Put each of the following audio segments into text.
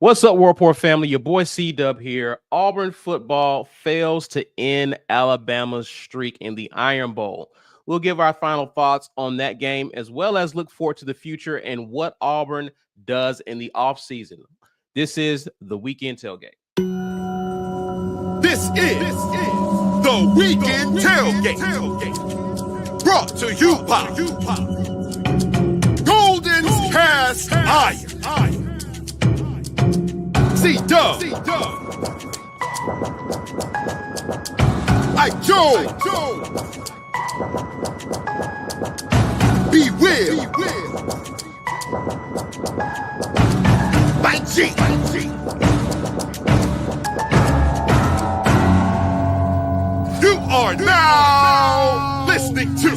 What's up, World Report family? Your boy C-Dub here. Auburn football fails to end Alabama's streak in the Iron Bowl. We'll give our final thoughts on that game as well as look forward to the future and what Auburn does in the offseason. This is the Weekend Tailgate. This is the Weekend Tailgate. Brought to you by Golden's Cast Iron. C-Dub. Ike Jones. Be Will. By G. You are now listening to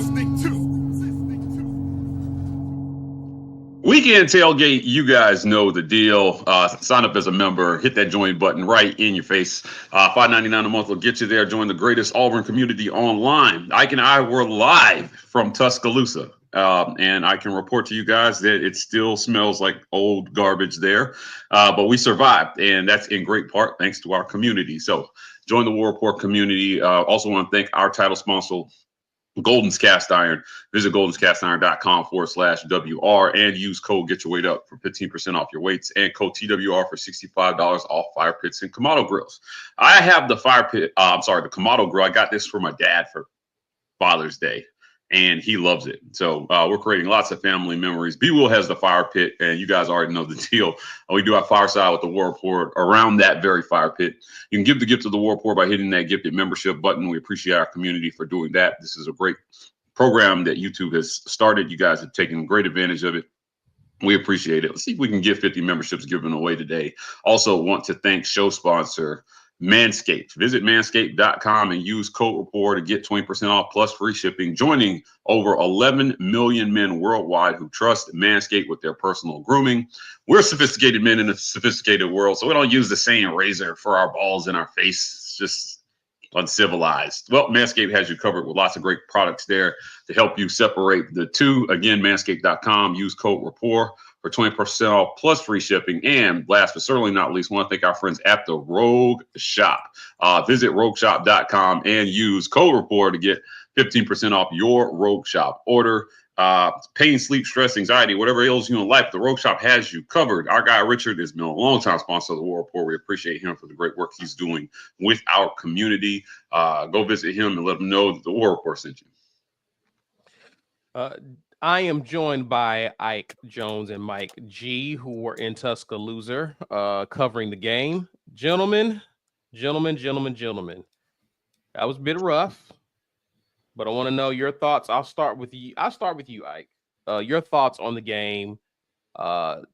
Weekend Tailgate. You guys know the deal. Sign up as a member. Hit that join button right in your face. $5.99 a month will get you there. Join the greatest Auburn community online. Ike and I were live from Tuscaloosa. And I can report to you guys that it still smells like old garbage there. But we survived. And that's in great part thanks to our community. So join the War Report community. Also want to thank our title sponsor, Golden's Cast Iron. Visit goldenscastiron.com/WR and use code Get Your Weight Up for 15% off your weights and code TWR for $65 off fire pits and Kamado grills. I have the the Kamado grill. I got this for my dad for Father's Day, and he loves it. So we're creating lots of family memories. B-Will has the fire pit, and you guys already know the deal. We do have Fireside with the War Report around that very fire pit. You can give the gift to the War Report by hitting that gifted membership button. We appreciate our community for doing that. This is a great program that YouTube has started. You guys have taken great advantage of it. We appreciate it. Let's see if we can get 50 memberships given away today. Also want to thank show sponsor Manscaped. Visit manscaped.com and use code REPORT to get 20% off plus free shipping. Joining over 11 million men worldwide who trust Manscaped with their personal grooming. We're sophisticated men in a sophisticated world, so we don't use the same razor for our balls in our face. It's just uncivilized. Well, Manscaped has you covered with lots of great products there to help you separate the two. Again, manscaped.com. Use code REPORT for 20% off plus free shipping. And last but certainly not least, want to thank our friends at the Rogue Shop. Visit rogueshop.com and use code REPORT to get 15% off your Rogue Shop order. Pain, sleep, stress, anxiety, whatever ails you in life, the Rogue Shop has you covered. Our guy Richard has been a long-time sponsor of the War Report. We appreciate him for the great work he's doing with our community. Go visit him and let him know that the War Report sent you. I am joined by Ike Jones and Mike G, who were in Tuscaloosa covering the game. Gentlemen. That was a bit rough, but I want to know your thoughts. I'll start with you, Ike. Your thoughts on the game, what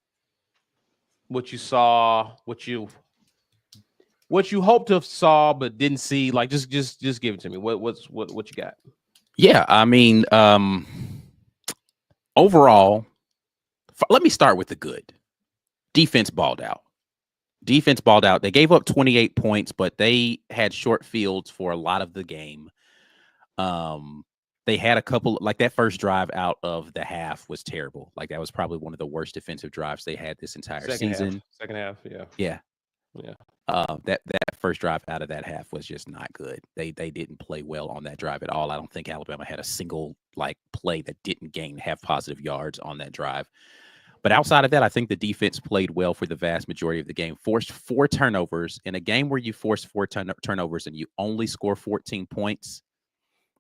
you saw, what you hoped to have saw but didn't see. Like, just give it to me. What you got? Yeah, I mean, overall, let me start with the good. Defense balled out. They gave up 28 points, but they had short fields for a lot of the game. They had a couple, like that first drive out of the half was terrible. Like that was probably one of the worst defensive drives they had this entire season. Second half, yeah. That first drive out of that half was just not good. They didn't play well on that drive at all. I don't think Alabama had a single play that didn't have positive yards on that drive. But outside of that, I think the defense played well for the vast majority of the game. Forced 4 turnovers in a game where you force 4 turnovers and you only score 14 points.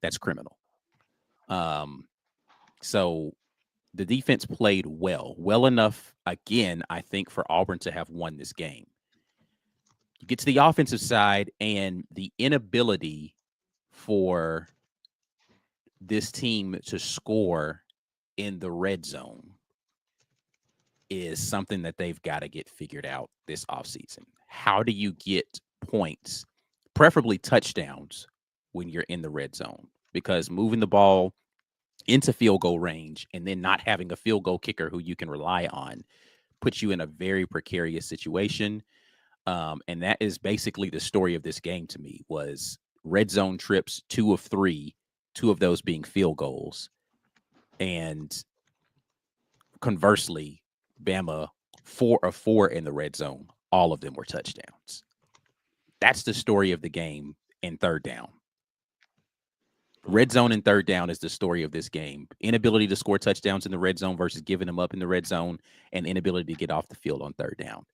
That's criminal. So the defense played well enough again, I think, for Auburn to have won this game. You get to the offensive side, and the inability for this team to score in the red zone is something that they've got to get figured out this offseason. How do you get points, preferably touchdowns, when you're in the red zone? Because moving the ball into field goal range and then not having a field goal kicker who you can rely on puts you in a very precarious situation. And that is basically the story of this game to me, was red zone trips, 2 of 3, 2 of those being field goals. And conversely, Bama 4 of 4 in the red zone, all of them were touchdowns. That's the story of the game in third down. Red zone and third down is the story of this game. Inability to score touchdowns in the red zone versus giving them up in the red zone, and inability to get off the field on third down.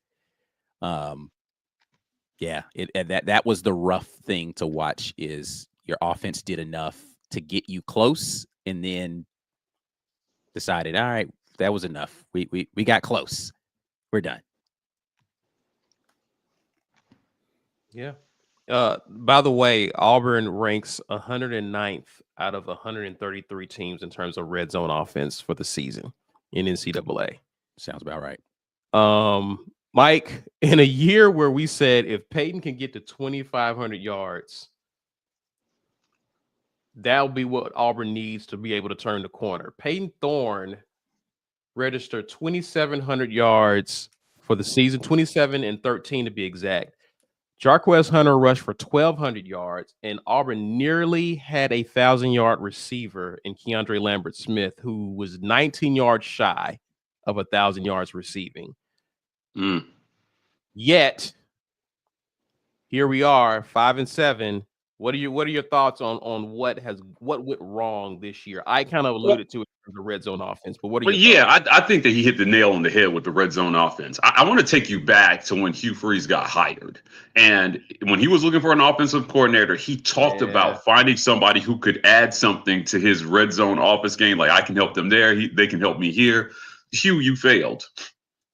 That was the rough thing to watch. Is your offense did enough to get you close, and then decided, all right, that was enough. We got close. We're done. Yeah. By the way, Auburn ranks 109th out of 133 teams in terms of red zone offense for the season in NCAA. Sounds about right. Mike, in a year where we said if Peyton can get to 2,500 yards, that'll be what Auburn needs to be able to turn the corner. Peyton Thorne registered 2,700 yards for the season, 27 and 13 to be exact. Jarquez Hunter rushed for 1,200 yards, and Auburn nearly had a 1,000-yard receiver in Keandre Lambert-Smith, who was 19 yards shy of 1,000 yards receiving. Yet, here we are, 5-7. What are your thoughts on what went wrong this year? I kind of alluded to it in the red zone offense, but what are your thoughts? I think that he hit the nail on the head with the red zone offense. I want to take you back to when Hugh Freeze got hired. And when he was looking for an offensive coordinator, he talked about finding somebody who could add something to his red zone office game. Like, I can help them there. They can help me here. Hugh, you failed.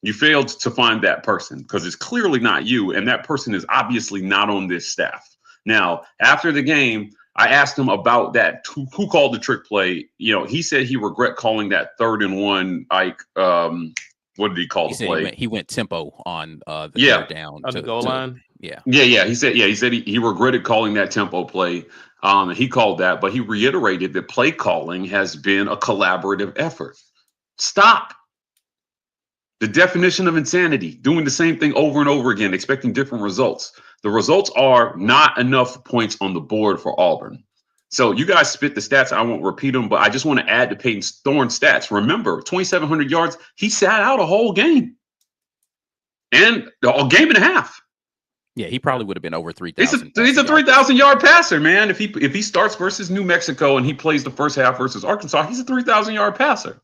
You failed to find that person because it's clearly not you. And that person is obviously not on this staff. Now, after the game, I asked him about that. Who called the trick play? You know, he said he regret calling that 3rd and 1. Ike, what did he call the play? He went tempo on the third down on the goal line. Yeah. He said he regretted calling that tempo play. He called that, but he reiterated that play calling has been a collaborative effort. Stop. The definition of insanity, doing the same thing over and over again, expecting different results. The results are not enough points on the board for Auburn. So you guys spit the stats. I won't repeat them, but I just want to add to Peyton Thorne's stats. Remember, 2,700 yards. He sat out a whole game and a game and a half. Yeah, he probably would have been over 3,000. He's a 3,000-yard passer, man. If he starts versus New Mexico and he plays the first half versus Arkansas, he's a 3,000-yard passer.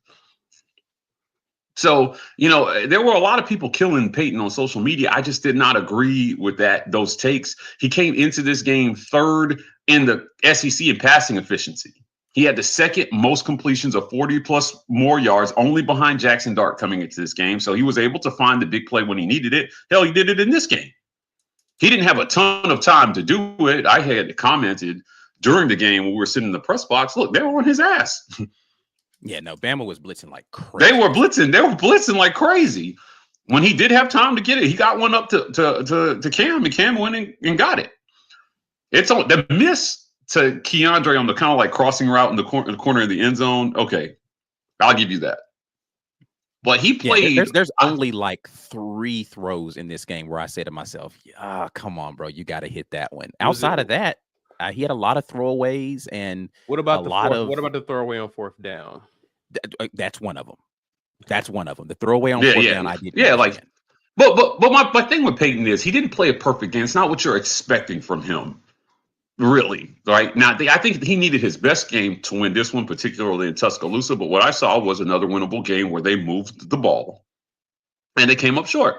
So, you know, there were a lot of people killing Peyton on social media. I just did not agree with those takes. He came into this game 3rd in the SEC in passing efficiency. He had the 2nd most completions of 40 plus more yards, only behind Jackson Dart coming into this game. So he was able to find the big play when he needed it. Hell, he did it in this game. He didn't have a ton of time to do it. I had commented during the game when we were sitting in the press box, look, they were on his ass. Yeah, no, Bama was blitzing like crazy. They were blitzing like crazy. When he did have time to get it, he got one up to Cam, and Cam went and got it. It's on the miss to Keandre on the kind of like crossing route in the corner of the end zone. Okay, I'll give you that. But he played. Yeah, there's only like 3 throws in this game where I say to myself, come on, bro, you got to hit that one. Outside of that, he had a lot of throwaways and what about the throwaway on 4th down? That's one of them. The throwaway on 4th down, I did. Yeah, but my thing with Peyton is he didn't play a perfect game. It's not what you're expecting from him, really. Right now, I think he needed his best game to win this one, particularly in Tuscaloosa. But what I saw was another winnable game where they moved the ball and they came up short.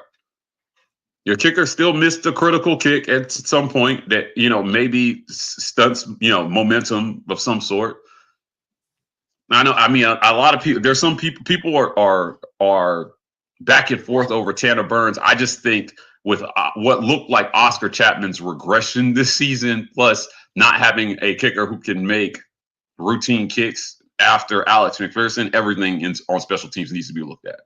Your kicker still missed a critical kick at some point that, you know, maybe stunts, you know, momentum of some sort. I know. I mean, a lot of people. There's some people are back and forth over Tanner Burns. I just think with what looked like Oscar Chapman's regression this season, plus not having a kicker who can make routine kicks after Alex McPherson, everything on special teams needs to be looked at.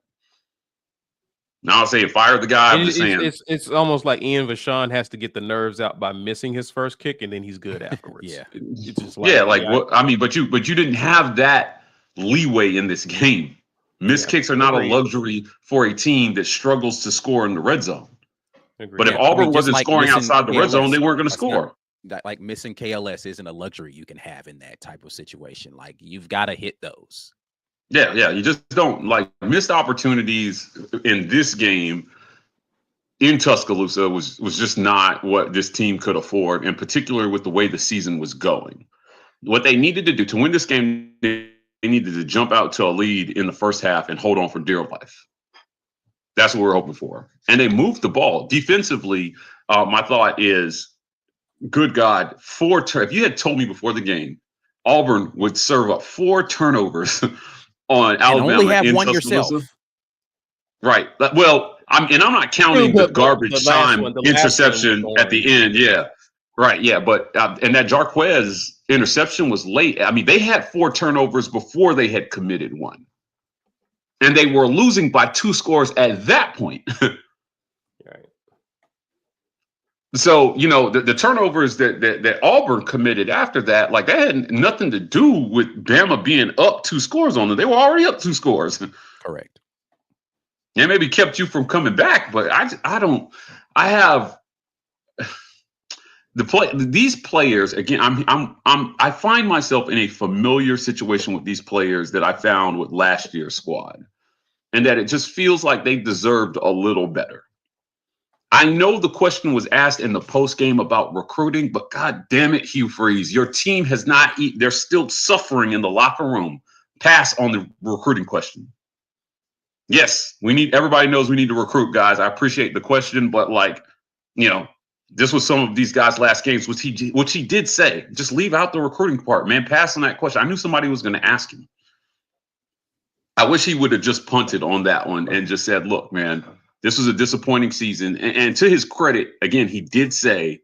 Now I'll say fire the guy. I'm just saying it's almost like Ian Vachon has to get the nerves out by missing his first kick, and then he's good afterwards. It's just like but you didn't have that leeway in this game. Missed kicks are not a luxury for a team that struggles to score in the red zone. But if Auburn wasn't scoring outside the red zone, they weren't going to score. Like missing KLS isn't a luxury you can have in that type of situation. Like you've got to hit those. Yeah. You just don't like missed opportunities in this game. in Tuscaloosa was just not what this team could afford, in particular with the way the season was going. What they needed to do to win this game, they needed to jump out to a lead in the first half and hold on for dear life. That's what we're hoping for. And they moved the ball. Defensively, my thought is, good God, if you had told me before the game, Auburn would serve up 4 turnovers on Alabama and only have in one Tuscaloosa. yourself. Right. Well, I'm not counting the garbage time interception at the end. Yeah. Right. Yeah. But and that Jarquez interception was late. I mean, they had 4 turnovers before they had committed one, and they were losing by 2 scores at that point. Right. So, you know, the turnovers that Auburn committed after that, like, that had nothing to do with Bama being up 2 scores on them. They were already up 2 scores. Correct. It maybe kept you from coming back, but I have these players again. I find myself in a familiar situation with these players that I found with last year's squad, and that it just feels like they deserved a little better. I know the question was asked in the post game about recruiting, but God damn it, Hugh Freeze, your team has not they're still suffering in the locker room. Pass on the recruiting question. Yes, everybody knows we need to recruit, guys. I appreciate the question, but, like, you know, this was some of these guys' last games, which he did say. Just leave out the recruiting part, man. Pass on that question. I knew somebody was going to ask him. I wish he would have just punted on that one and just said, look, man, this was a disappointing season. And to his credit, again, he did say,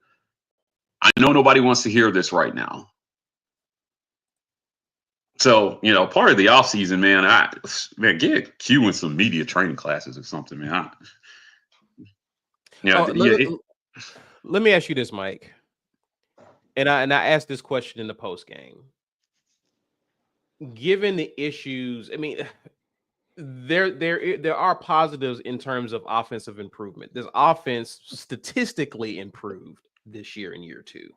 I know nobody wants to hear this right now. So, you know, part of the offseason, man, get Q in some media training classes or something, man. Let me ask you this, Mike. And I asked this question in the post game. Given the issues, I mean, there are positives in terms of offensive improvement. This offense statistically improved this year in year 2.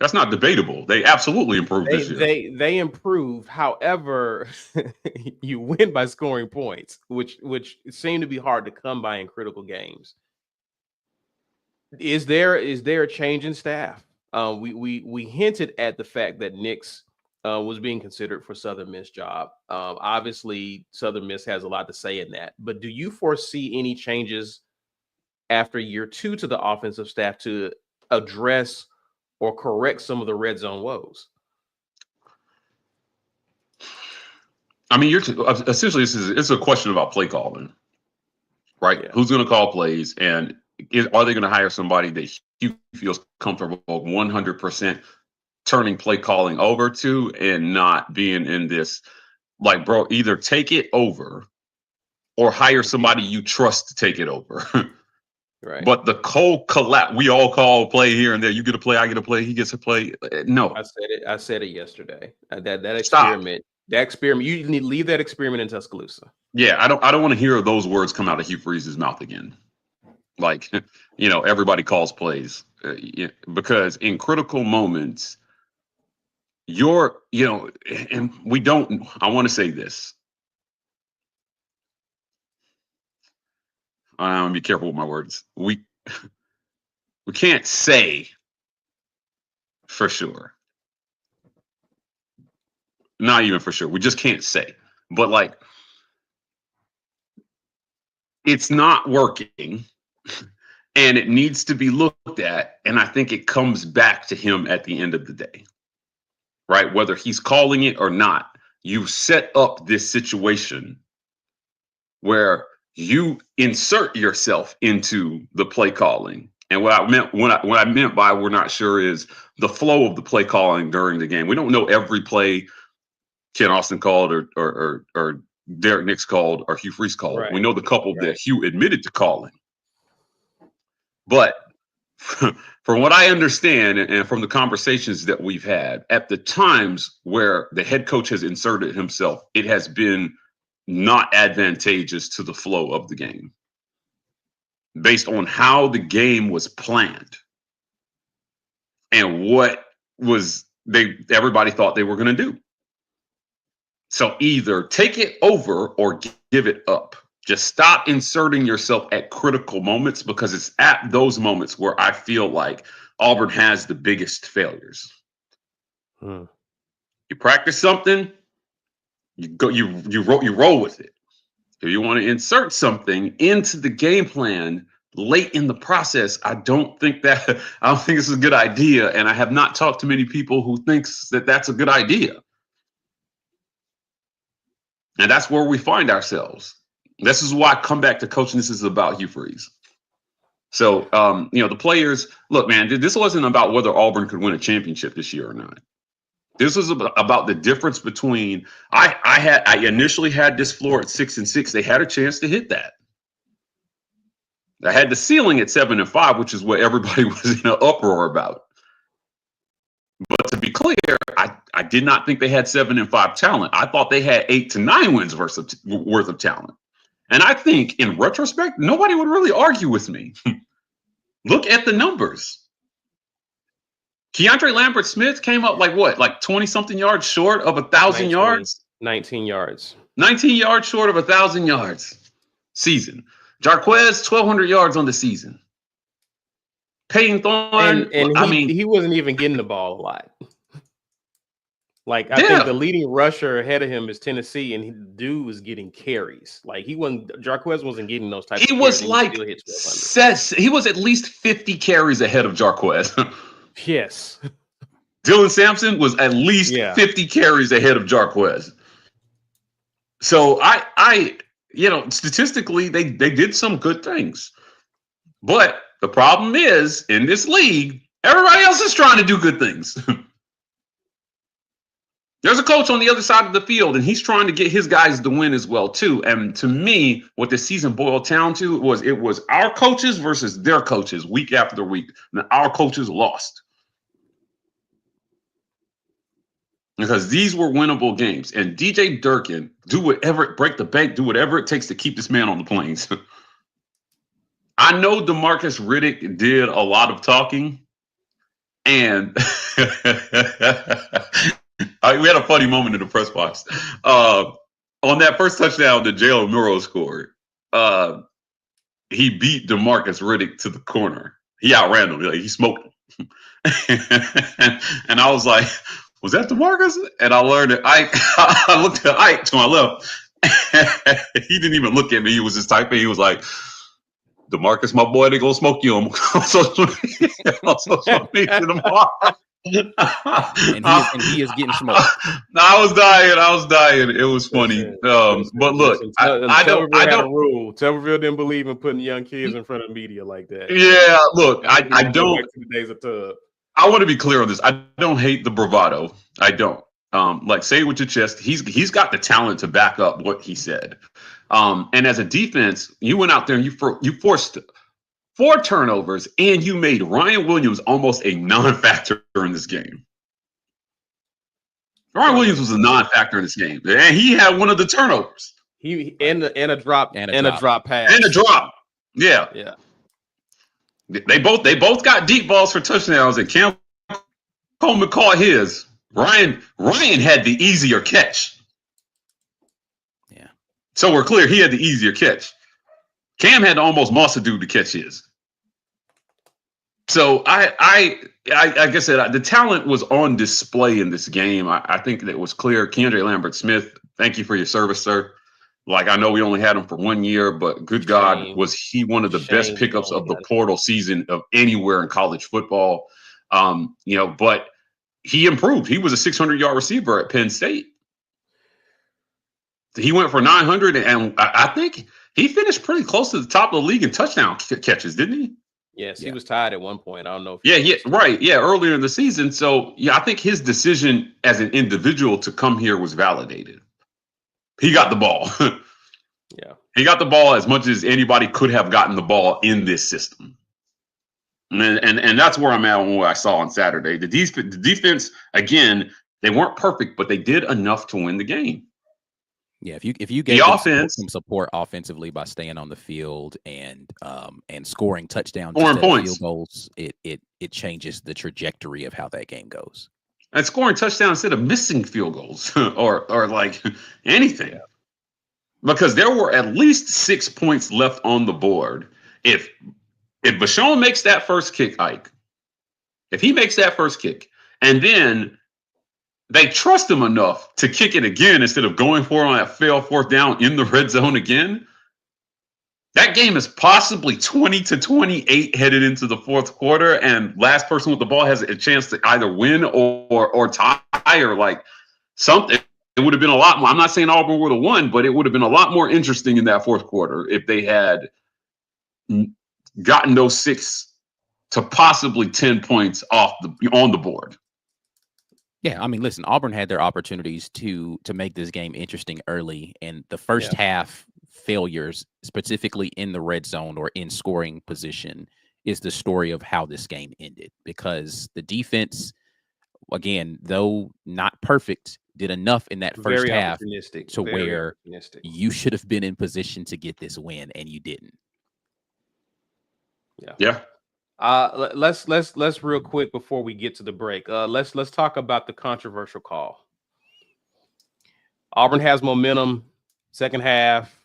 That's not debatable. They absolutely improved this year. They improved. However, you win by scoring points, which seem to be hard to come by in critical games. Is there a change in staff? We hinted at the fact that Nix was being considered for Southern Miss job. Obviously, Southern Miss has a lot to say in that. But do you foresee any changes after year 2 to the offensive staff to address or correct some of the red zone woes? I mean, essentially it's a question about play calling, right? Yeah. Who's going to call plays, and are they going to hire somebody that he feels comfortable 100% turning play calling over to, and not being in this, like, bro, either take it over or hire somebody you trust to take it over. Right. But the cold collapse, we all call play here and there. You get a play, I get a play, he gets a play. No. I said it yesterday. That experiment. That experiment, you need to leave that experiment in Tuscaloosa. Yeah, I don't want to hear those words come out of Hugh Freeze's mouth again. Like, you know, everybody calls plays. Because in critical moments, and I want to say this. I'm gonna be careful with my words. We can't say for sure. Not even for sure. We just can't say. But, like, it's not working, and it needs to be looked at. And I think it comes back to him at the end of the day, right? Whether he's calling it or not, you set up this situation where you insert yourself into the play calling. And what I meant by we're not sure is the flow of the play calling during the game. We don't know every play Ken Austin called or Derek Nix called or Hugh Freeze called. Right. We know the couple that Hugh admitted to calling. But from what I understand, and from the conversations that we've had, at the times where the head coach has inserted himself, it has been not advantageous to the flow of the game based on how the game was planned and what everybody thought they were going to do. So either take it over or give it up. Just stop inserting yourself at critical moments, because it's at those moments where I feel like Auburn has the biggest failures. Hmm. You practice something, you roll with it. If you want to insert something into the game plan late in the process, I don't think this is a good idea, and I have not talked to many people who thinks that that's a good idea. And that's where we find ourselves. This is why I come back to coaching. This is about Hugh Freeze. So, the players, look, man, this wasn't about whether Auburn could win a championship this year or not. This was about the difference between, I initially had this floor at 6-6. They had a chance to hit that. I had the ceiling at 7-5, which is what everybody was in an uproar about. But to be clear, I did not think they had 7-5 talent. I thought they had 8 to 9 wins worth of talent. And I think in retrospect, nobody would really argue with me. Look at the numbers. Keandre Lambert-Smith came up like 20-something yards short of 1,000 yards? 19 yards. 19 yards short of 1,000 yards season. Jarquez, 1,200 yards on the season. Peyton Thorne, he wasn't even getting the ball a lot. I think the leading rusher ahead of him is Tennessee, and dude was getting carries. Jarquez wasn't getting those types of carries. He was at least 50 carries ahead of Jarquez. Yes. Dylan Sampson was at least 50 carries ahead of Jarquez. So statistically, they did some good things. But the problem is, in this league, everybody else is trying to do good things. There's a coach on the other side of the field, and he's trying to get his guys to win as well, too. And to me, what the season boiled down to was our coaches versus their coaches week after week. And our coaches lost. Because these were winnable games. And DJ Durkin, break the bank, do whatever it takes to keep this man on the plains. I know DeMarcus Riddick did a lot of talking. And we had a funny moment in the press box. On that first touchdown that Jalen Muro scored, he beat DeMarcus Riddick to the corner. He outran him. He smoked him. And I was like, was that DeMarcus? And I learned that I looked at Ike to my left. He didn't even look at me. He was just typing. He was like, DeMarcus, my boy, they gonna smoke you on social media tomorrow. and he is getting smoked. I was dying. It was funny. But look, I don't. A rule. Tuberville didn't believe in putting young kids in front of media like that. Yeah, look, I don't. Back to the days of Tub. I want to be clear on this. I don't hate the bravado. I don't. Say it with your chest. He's got the talent to back up what he said. And as a defense, you went out there and you forced 4 turnovers, and you made Ryan Williams almost a non-factor in this game. Ryan Williams was a non-factor in this game, and he had one of the turnovers. He and a drop pass and a drop. Yeah. They both got deep balls for touchdowns, and Cam Coleman caught his. Ryan had the easier catch. Yeah. So we're clear, he had the easier catch. Cam had to almost moss a dude to catch his. So like I said, the talent was on display in this game. I think that it was clear. Keandre Lambert-Smith, thank you for your service, sir. I know we only had him for 1 year, but good God, was he one of the best pickups of the portal season of anywhere in college football. But he improved. He was a 600-yard receiver at Penn State. He went for 900, and I think he finished pretty close to the top of the league in touchdown catches, didn't he? Yes, he was tied at one point. I don't know. Earlier in the season. So, I think his decision as an individual to come here was validated. He got the ball. Yeah. He got the ball as much as anybody could have gotten the ball in this system. And that's where I'm at on what I saw on Saturday. The defense, again, they weren't perfect, but they did enough to win the game. Yeah, if you gave some support offensively by staying on the field and scoring touchdowns, scoring points, field goals, it changes the trajectory of how that game goes. And scoring touchdowns instead of missing field goals or anything. because there were at least 6 points left on the board. If Bashawn makes that first kick, Ike, if he makes that first kick, and then they trust him enough to kick it again instead of going for it on that failed fourth down in the red zone again, that game is possibly 20-28 headed into the fourth quarter, and last person with the ball has a chance to either win or tie or like something. It would have been a lot more. I'm not saying Auburn would have won, but it would have been a lot more interesting in that fourth quarter if they had gotten those 6 to possibly 10 points on the board. Yeah, I mean, listen, Auburn had their opportunities to make this game interesting early, and the first half failures, specifically in the red zone or in scoring position, is the story of how this game ended, because the defense, again, though not perfect, did enough in that first half to where you should have been in position to get this win, and you didn't. Yeah. Let's real quick before we get to the break. Let's talk about the controversial call. Auburn has momentum, second half,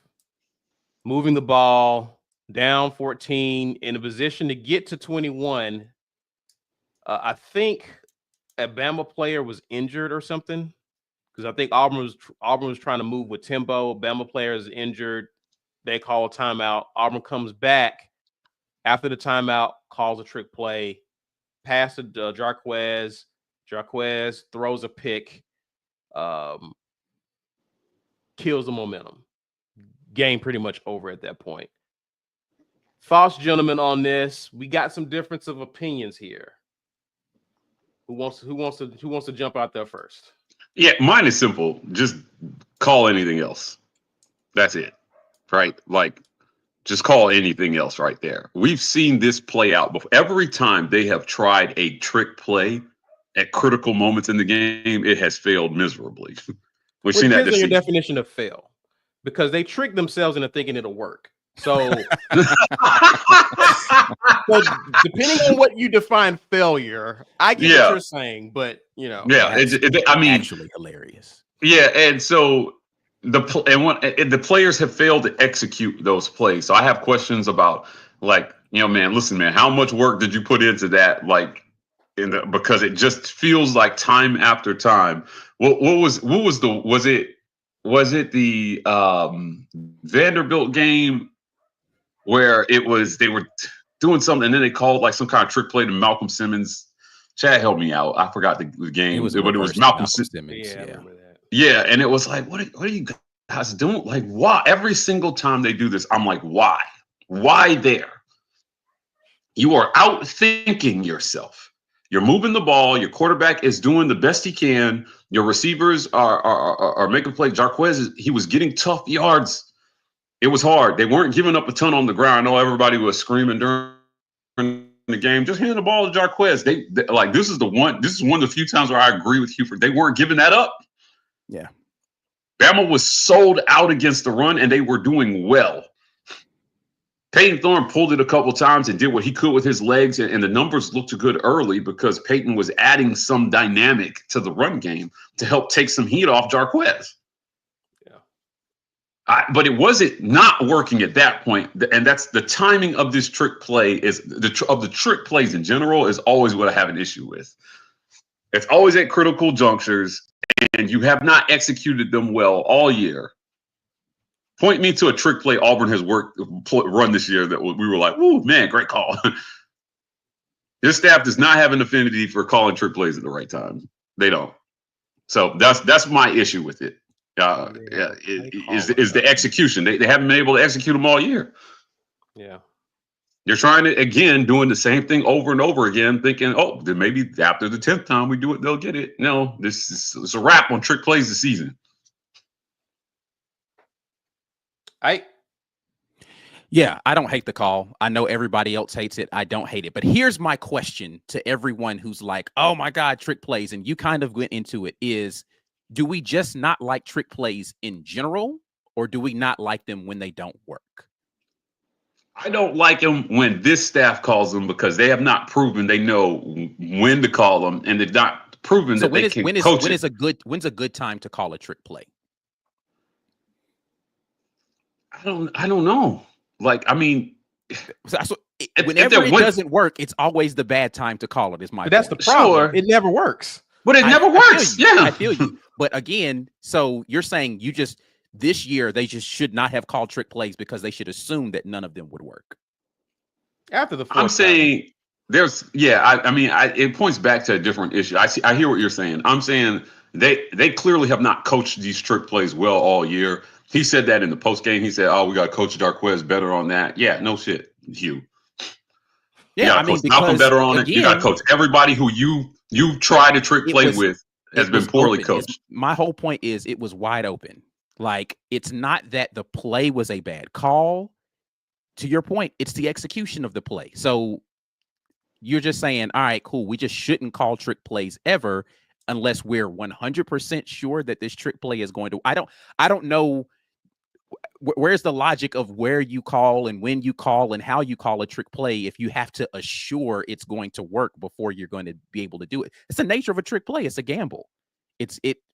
moving the ball, down 14, in a position to get to 21. I think a Bama player was injured or something, because I think Auburn was trying to move with tempo. Bama player is injured. They call a timeout. Auburn comes back after the timeout, calls a trick play, pass to Jarquez. Jarquez throws a pick, kills the momentum. Game pretty much over at that point. Thoughts, gentlemen, on this? We got some difference of opinions here. Who wants to jump out there first? Yeah, mine is simple. Just call anything else. That's it. Right? Like, just call anything else right there. We've seen this play out before. Every time they have tried a trick play at critical moments in the game, it has failed miserably. We've seen that. Your definition of fail, because they trick themselves into thinking it'll work. So, so depending on what you define failure, I get what you're saying, but yeah, I mean, actually hilarious. Yeah, and so the players have failed to execute those plays. So I have questions about, like, man, listen, man, how much work did you put into that? Like, because it just feels like time after time. Was it the Vanderbilt game where they were doing something and then they called like some kind of trick play to Malcolm Simmons? Chad, help me out. I forgot the game. It was Malcolm Simmons. Yeah, and it was like, what are you guys doing? Like, why? Every single time they do this, I'm like, why? Why there? You are outthinking yourself. You're moving the ball. Your quarterback is doing the best he can. Your receivers are making play. Jarquez, he was getting tough yards. It was hard. They weren't giving up a ton on the ground. I know everybody was screaming during the game. Just hand the ball to Jarquez. They like, this is one of the few times where I agree with Huford. They weren't giving that up. Yeah. Bama was sold out against the run, and they were doing well. Peyton Thorne pulled it a couple times and did what he could with his legs, and the numbers looked good early because Peyton was adding some dynamic to the run game to help take some heat off Jarquez. Yeah. But it wasn't not working at that point, and that's the timing of this trick play of the trick plays in general is always what I have an issue with. It's always at critical junctures, and you have not executed them well all year. Point me to a trick play Auburn has run this year that we were like, "Ooh, man, great call." This staff does not have an affinity for calling trick plays at the right time. They don't. So that's my issue with it. Is the execution. They haven't been able to execute them all year. Yeah. You're trying to, again, doing the same thing over and over again, thinking, oh, then maybe after the 10th time we do it, they'll get it. No, it's a wrap on trick plays this season. Yeah, I don't hate the call. I know everybody else hates it. I don't hate it. But here's my question to everyone who's like, oh my God, trick plays. And you kind of went into it is, do we just not like trick plays in general, or do we not like them when they don't work? I don't like them when this staff calls them because they have not proven they know when to call them, and they've not proven that they can coach it. When's a good time to call a trick play? I don't know. Like, I mean, whenever it doesn't work, it's always the bad time to call it. Is my But that's point. the problem. Sure. It never works. But it never works. I feel you. But again, so you're saying this year they just should not have called trick plays because they should assume that none of them would work. After the I'm fourth saying I mean, it points back to a different issue. I hear what you're saying. I'm saying they clearly have not coached these trick plays well all year. He said that in the post game. He said, "Oh, we got to coach Darquez better on that." Yeah, no shit, Hugh. Yeah, I mean, Malcolm better on it. You got to coach everybody who you try to trick play with has been poorly coached. My whole point is it was wide open. Like, it's not that the play was a bad call. To your point, it's the execution of the play. So you're just saying, all right, cool. We just shouldn't call trick plays ever unless we're 100% sure that this trick play is going to. I don't know. Where's the logic of where you call and when you call and how you call a trick play if you have to assure it's going to work before you're going to be able to do it? It's the nature of a trick play. It's a gamble.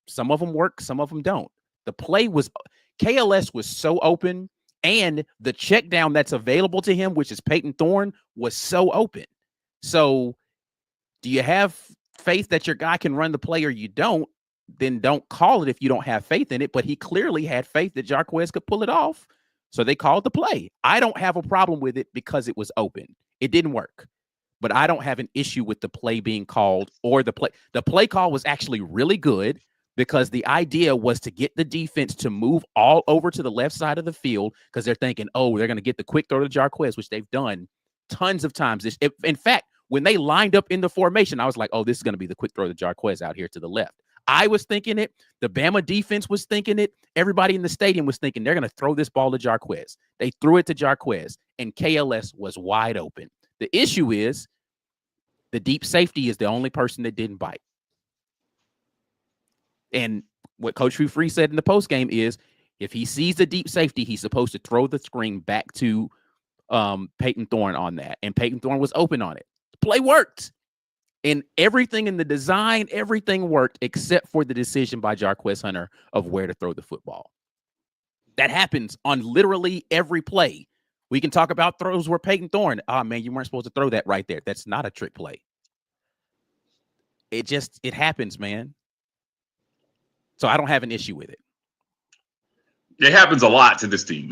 Some of them work, some of them don't. The play was KLS was so open, and the check down that's available to him, which is Peyton Thorne, was so open. So do you have faith that your guy can run the play or you don't? Then don't call it if you don't have faith in it. But he clearly had faith that Jarquez could pull it off. So they called the play. I don't have a problem with it because it was open. It didn't work. But I don't have an issue with the play being called or the play. The play call was actually really good because the idea was to get the defense to move all over to the left side of the field because they're thinking, oh, they're going to get the quick throw to Jarquez, which they've done tons of times. In fact, when they lined up in the formation, I was like, oh, this is going to be the quick throw to Jarquez out here to the left. I was thinking it. The Bama defense was thinking it. Everybody in the stadium was thinking they're going to throw this ball to Jarquez. They threw it to Jarquez, and KLS was wide open. The issue is the deep safety is the only person that didn't bite. And what Coach Free said in the postgame is if he sees the deep safety, he's supposed to throw the screen back to Peyton Thorne on that. And Peyton Thorne was open on it. The play worked. And everything in the design, everything worked except for the decision by Jarquez Hunter of where to throw the football. That happens on literally every play. We can talk about throws where Peyton Thorne, oh, man, you weren't supposed to throw that right there. That's not a trick play. It happens, man. So I don't have an issue with it. It happens a lot to this team.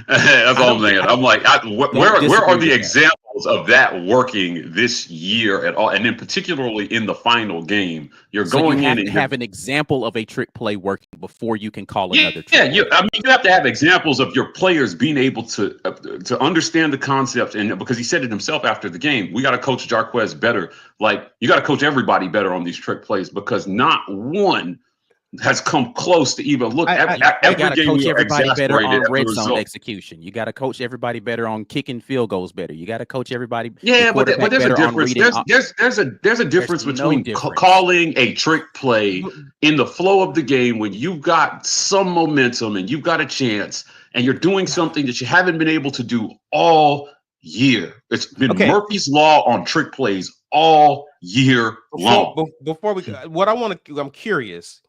That's all I'm saying. I'm like, where are the examples of that working this year at all? And then particularly in the final game, you're going in and have an example of a trick play working before you can call another trick. Yeah, I mean, you have to have examples of your players being able to understand the concept. And because he said it himself after the game, we got to coach Jarquez better. Like, you got to coach everybody better on these trick plays because not one has come close to even look. You got to coach everybody better on red zone execution. You got to coach everybody better on kicking field goals better. You got to coach everybody. Yeah, but there's a difference. There's a difference between calling a trick play in the flow of the game when you've got some momentum and you've got a chance and you're doing something that you haven't been able to do all year. It's been Murphy's Law on trick plays all year long. Before we, I'm curious.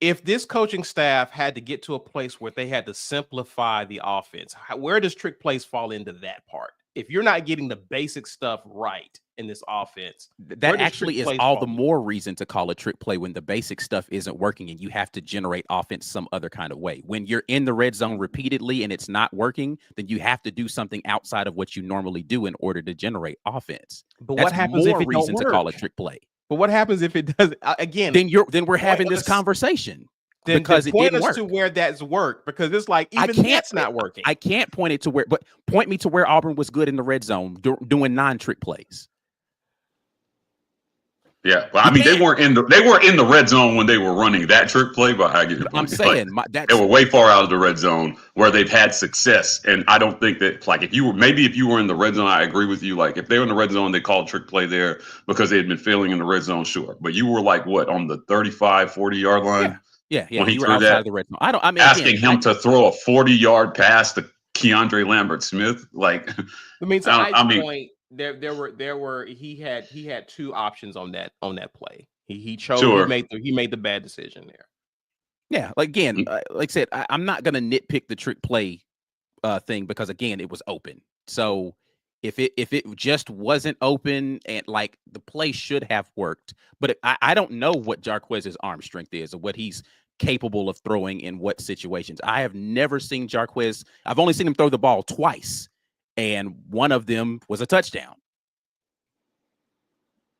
If this coaching staff had to get to a place where they had to simplify the offense, where does trick plays fall into that part? If you're not getting the basic stuff right in this offense, that actually is all the more reason to call a trick play when the basic stuff isn't working and you have to generate offense some other kind of way. When you're in the red zone repeatedly and it's not working, then you have to do something outside of what you normally do in order to generate offense. But what happens if it don't work? To call a trick play. But what happens if it doesn't? Again, then we're having this conversation because it didn't work. To where that's worked, because it's like that's not working. I can't point it to where, but point me to where Auburn was good in the red zone doing non-trick plays. Yeah, well, I mean, they weren't in the red zone when they were running that trick play, but I get your point. I'm saying they were way far out of the red zone where they've had success, and I don't think that if you were in the red zone, I agree with you. Like if they were in the red zone, they called trick play there because they had been failing in the red zone, sure. But you were like what on the 35, 40-yard line? Yeah. When he you were threw outside that, of the red zone. Asking him to throw a 40-yard pass to Keandre Lambert-Smith, like I mean, point. He had two options on that play. He chose. Sure. He made the bad decision there. Yeah, again, like I said, I'm not gonna nitpick the trick play thing because again, it was open. So if it just wasn't open and like the play should have worked, but I don't know what Jarquez's arm strength is or what he's capable of throwing in what situations. I have never seen Jarquez. I've only seen him throw the ball twice, and one of them was a touchdown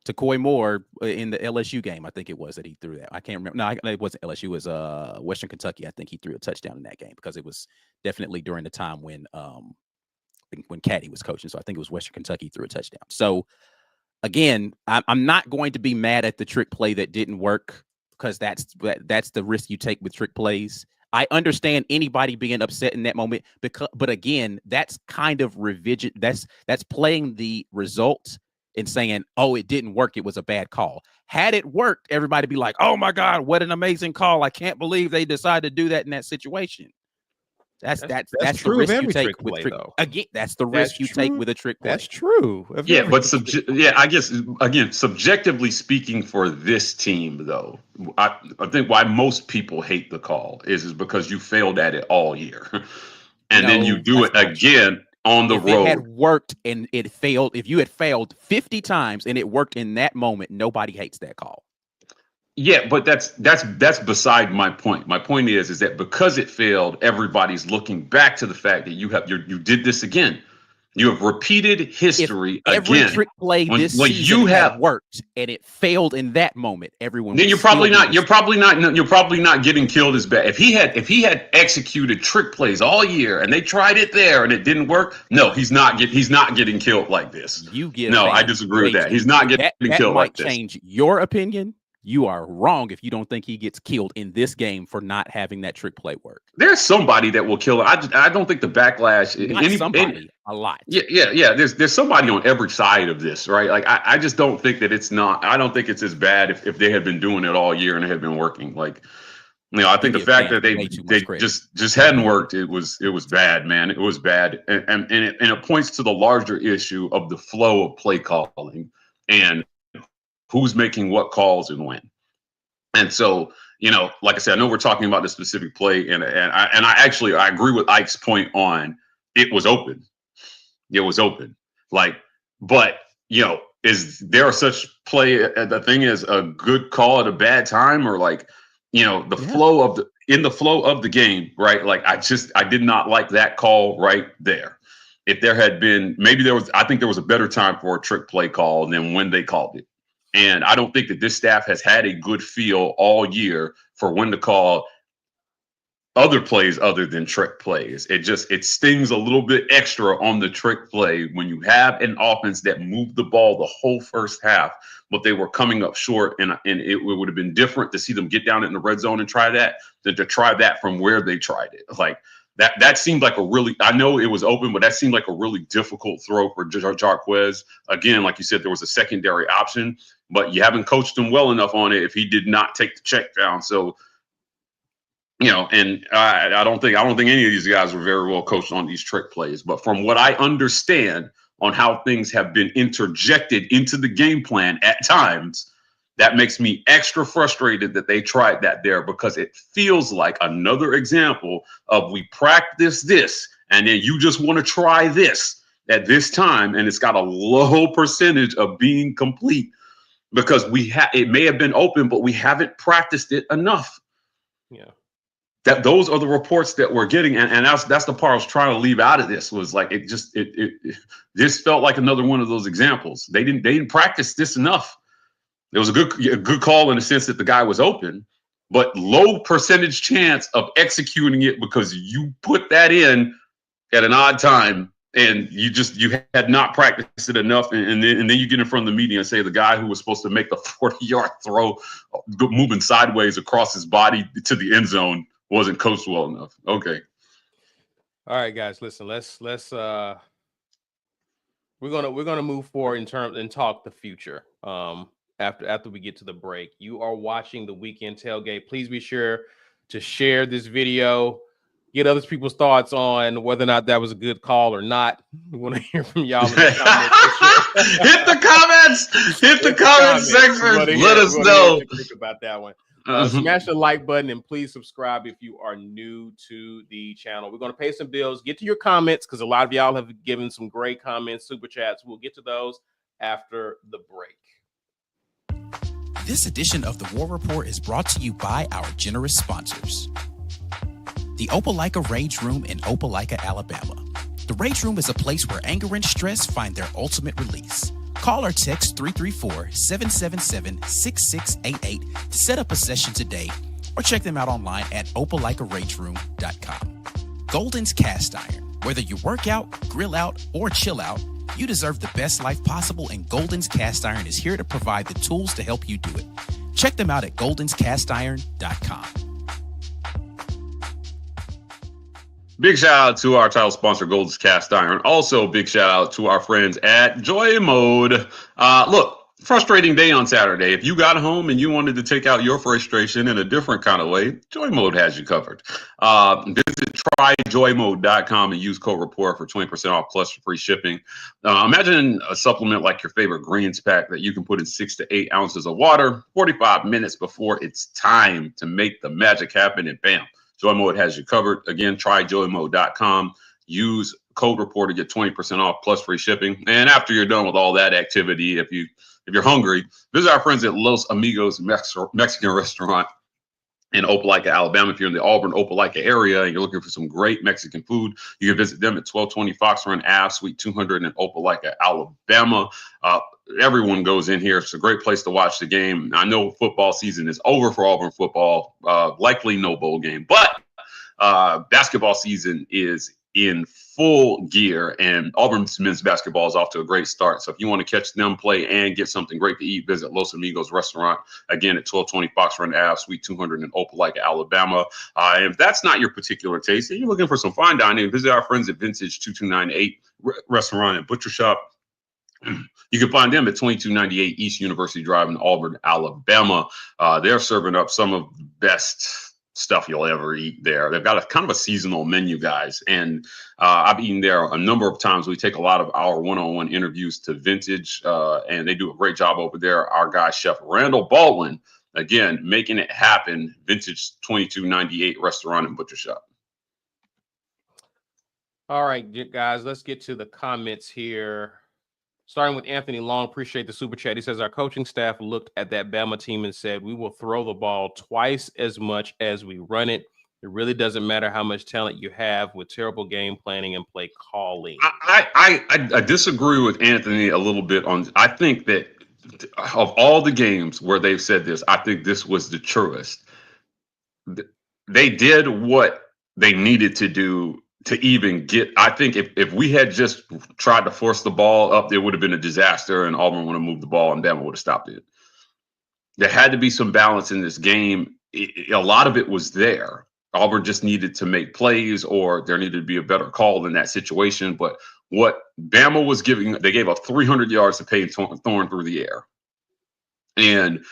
to Coy Moore in the LSU game. I think it was that he threw that. I can't remember. No, it wasn't LSU. It was Western Kentucky. I think he threw a touchdown in that game because it was definitely during the time when Caddy was coaching. So I think it was Western Kentucky threw a touchdown. So again, I'm not going to be mad at the trick play that didn't work because that's the risk you take with trick plays. I understand anybody being upset in that moment but again, that's kind of revision. That's playing the result and saying, oh, it didn't work. It was a bad call. Had it worked, everybody be like, oh my God, what an amazing call. I can't believe they decided to do that in that situation. That's the risk you take with trick. Again, that's the risk you take with a trick play. That's true. Yeah, but I guess again, subjectively speaking, for this team though, I think why most people hate the call is because you failed at it all year, and then you do it again on the road. If it had worked and it failed, if you had failed 50 times and it worked in that moment, nobody hates that call. Yeah, but that's beside my point. My point is that because it failed, everybody's looking back to the fact that you did this again. You have repeated history again. Every trick play this season had worked and it failed in that moment. Everyone. Then you're probably not getting killed as bad. If he had executed trick plays all year and they tried it there and it didn't work, no, he's not getting killed like this. I disagree with that. He's not getting killed like this. That might change your opinion. You are wrong if you don't think he gets killed in this game for not having that trick play work. There's somebody that will kill him. I don't think the backlash. A lot. Yeah. There's somebody on every side of this, right? Like I just don't think that it's not. I don't think it's as bad if they had been doing it all year and it had been working. Like, I think the fact that they just hadn't worked, it was bad, man. It was bad, and it points to the larger issue of the flow of play calling and who's making what calls and when. And so, like I said, I know we're talking about the specific play, and I agree with Ike's point on it was open. It was open. Like, but is there such play? The thing is a good call at a bad time, or like, flow of the game, right? Like I did not like that call right there. If there had been, I think there was a better time for a trick play call than when they called it. And I don't think that this staff has had a good feel all year for when to call other plays other than trick plays. It stings a little bit extra on the trick play when you have an offense that moved the ball the whole first half, but they were coming up short. And it would have been different to see them get down in the red zone and try that than to try that from where they tried it. Like that seemed like I know it was open, but that seemed like a really difficult throw for Jarquez. Again, like you said, there was a secondary option, but you haven't coached him well enough on it if he did not take the check down. So, and I don't think any of these guys were very well coached on these trick plays. But from what I understand on how things have been interjected into the game plan at times, that makes me extra frustrated that they tried that there, because it feels like another example of we practice this and then you just want to try this at this time, and it's got a low percentage of being complete because it may have been open, but we haven't practiced it enough. Yeah. Those are the reports that we're getting, and that's the part I was trying to leave out of this. Was like this felt like another one of those examples. They didn't practice this enough. It was a good call in the sense that the guy was open, but low percentage chance of executing it because you put that in at an odd time and you had not practiced it enough, and then you get in front of the media and say the guy who was supposed to make the 40-yard throw moving sideways across his body to the end zone wasn't coached well enough. Okay. All right, guys, listen, let's we're gonna move forward and talk the future. After we get to the break. You are watching the Weekend Tailgate. Please be sure to share this video, get other people's thoughts on whether or not that was a good call or not. We want to hear from y'all in the comments. Hit the comments section. Let us know. Think about that one. Smash the like button and please subscribe if you are new to the channel. We're going to pay some bills. Get to your comments because a lot of y'all have given some great comments, super chats. We'll get to those after the break. This edition of the War Report is brought to you by our generous sponsors. The Opelika Rage Room in Opelika, Alabama. The Rage Room is a place where anger and stress find their ultimate release. Call or text 334-777-6688 to set up a session today, or check them out online at opelikaRageroom.com. Golden's Cast Iron. Whether you work out, grill out, or chill out, you deserve the best life possible, and Golden's Cast Iron is here to provide the tools to help you do it. Check them out at goldenscastiron.com. Big shout out to our title sponsor, Golden's Cast Iron. Also, big shout out to our friends at Joy Mode. Look, frustrating day on Saturday. If you got home and you wanted to take out your frustration in a different kind of way, Joy Mode has you covered. Visit tryjoymode.com and use code REPORT for 20% off plus free shipping. Imagine a supplement like your favorite greens pack that you can put in 6 to 8 ounces of water 45 minutes before it's time to make the magic happen, and bam. Joy Mode has you covered. Again, tryjoymode.com. Use code REPORT to get 20% off plus free shipping. And after you're done with all that activity, if you're hungry, visit our friends at Los Amigos Mexican restaurant in Opelika, Alabama. If you're in the Auburn, Opelika area and you're looking for some great Mexican food, you can visit them at 1220 Fox Run Ave, Suite 200 in Opelika, Alabama. Everyone goes in here. It's a great place to watch the game. I know football season is over for Auburn football, likely no bowl game, but basketball season is in full gear, and Auburn's men's basketball is off to a great start. So if you want to catch them play and get something great to eat, visit Los Amigos restaurant, again, at 1220 Fox Run Ave, Suite 200 in Opelika, Alabama. And if that's not your particular taste and you're looking for some fine dining, visit our friends at Vintage 2298 Restaurant and Butcher Shop. You can find them at 2298 East University Drive in Auburn, Alabama. They're serving up some of the best stuff you'll ever eat there. They've got a kind of a seasonal menu, guys. And I've eaten there a number of times. We take a lot of our one-on-one interviews to Vintage, and they do a great job over there. Our guy, Chef Randall Baldwin, again, making it happen. Vintage 2298 Restaurant and Butcher Shop. All right, guys, let's get to the comments here. Starting with Anthony Long, appreciate the super chat. He says, our coaching staff looked at that Bama team and said, we will throw the ball twice as much as we run it. It really doesn't matter how much talent you have with terrible game planning and play calling. I disagree with Anthony a little bit on, I think that of all the games where they've said this, I think this was the truest. They did what they needed to do to even get. I think if we had just tried to force the ball up, there would have been a disaster and Auburn would have moved the ball and Bama would have stopped it. There had to be some balance in this game. A lot of it was there. Auburn just needed to make plays, or there needed to be a better call in that situation. But what Bama was giving, they gave up 300 yards to Peyton Thorne through the air. And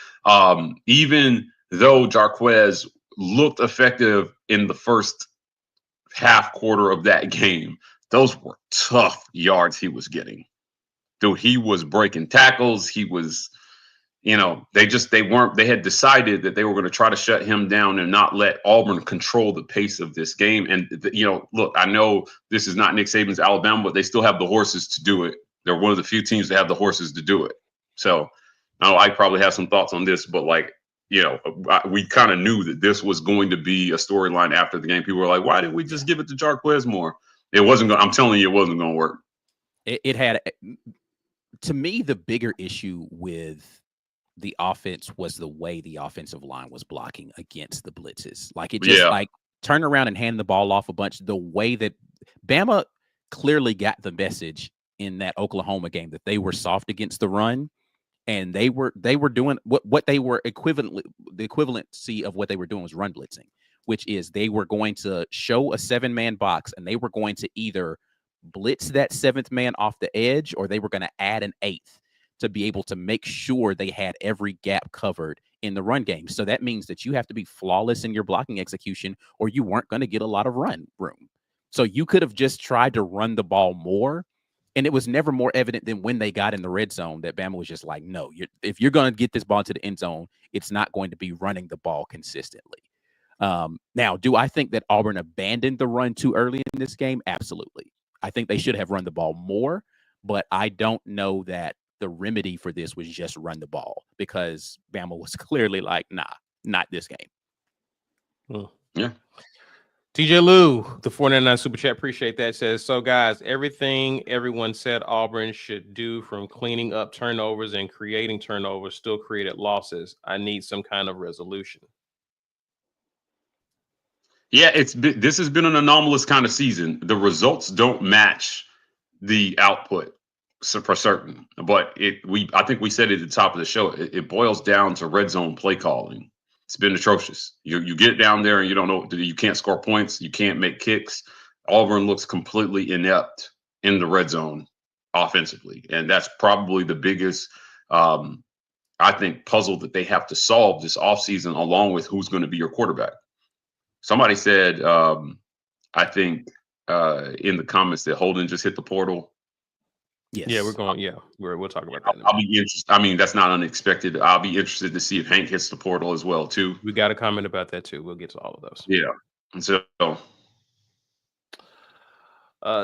even though Jarquez looked effective in the first half quarter of that game, those were tough yards he was getting. Dude, he was breaking tackles. He was, they had decided that they were going to try to shut him down and not let Auburn control the pace of this game. And, look, I know this is not Nick Saban's Alabama, but they still have the horses to do it. They're one of the few teams that have the horses to do it. So I probably have some thoughts on this, but we kind of knew that this was going to be a storyline after the game. People were like, why didn't we just give it to Jarquez more? It wasn't going. I'm telling you, it wasn't going to work. It had, to me, the bigger issue with the offense was the way the offensive line was blocking against the blitzes. Like, it just turn around and hand the ball off a bunch. The way that Bama clearly got the message in that Oklahoma game that they were soft against the run. And they were doing what they were the equivalency of what they were doing was run blitzing, which is they were going to show a 7-man box and they were going to either blitz that 7th man off the edge, or they were going to add an 8th to be able to make sure they had every gap covered in the run game. So that means that you have to be flawless in your blocking execution, or you weren't going to get a lot of run room. So you could have just tried to run the ball more And it was never more evident than when they got in the red zone that Bama was just like, no, if you're going to get this ball into the end zone, it's not going to be running the ball consistently. Now, do I think that Auburn abandoned the run too early in this game? Absolutely. I think they should have run the ball more, but I don't know that the remedy for this was just run the ball, because Bama was clearly like, nah, not this game. Yeah. TJ Lou, the 499 super chat, appreciate that. Says, so guys, everything everyone said Auburn should do, from cleaning up turnovers and creating turnovers, still created losses. I need some kind of resolution. Yeah, this has been an anomalous kind of season. The results don't match the output, so for certain. But I think we said it at the top of the show. It boils down to red zone play calling. It's been atrocious. You get down there and you don't know what to do. You can't score points. You can't make kicks. Auburn looks completely inept in the red zone offensively, and that's probably the biggest, I think, puzzle that they have to solve this offseason, along with who's going to be your quarterback. Somebody said, I think in the comments, that Holden just hit the portal. Yes. Yeah, we'll talk about that. I'll be interested. I mean, that's not unexpected. I'll be interested to see if Hank hits the portal as well too. We got a comment about that too. We'll get to all of those. Yeah. And so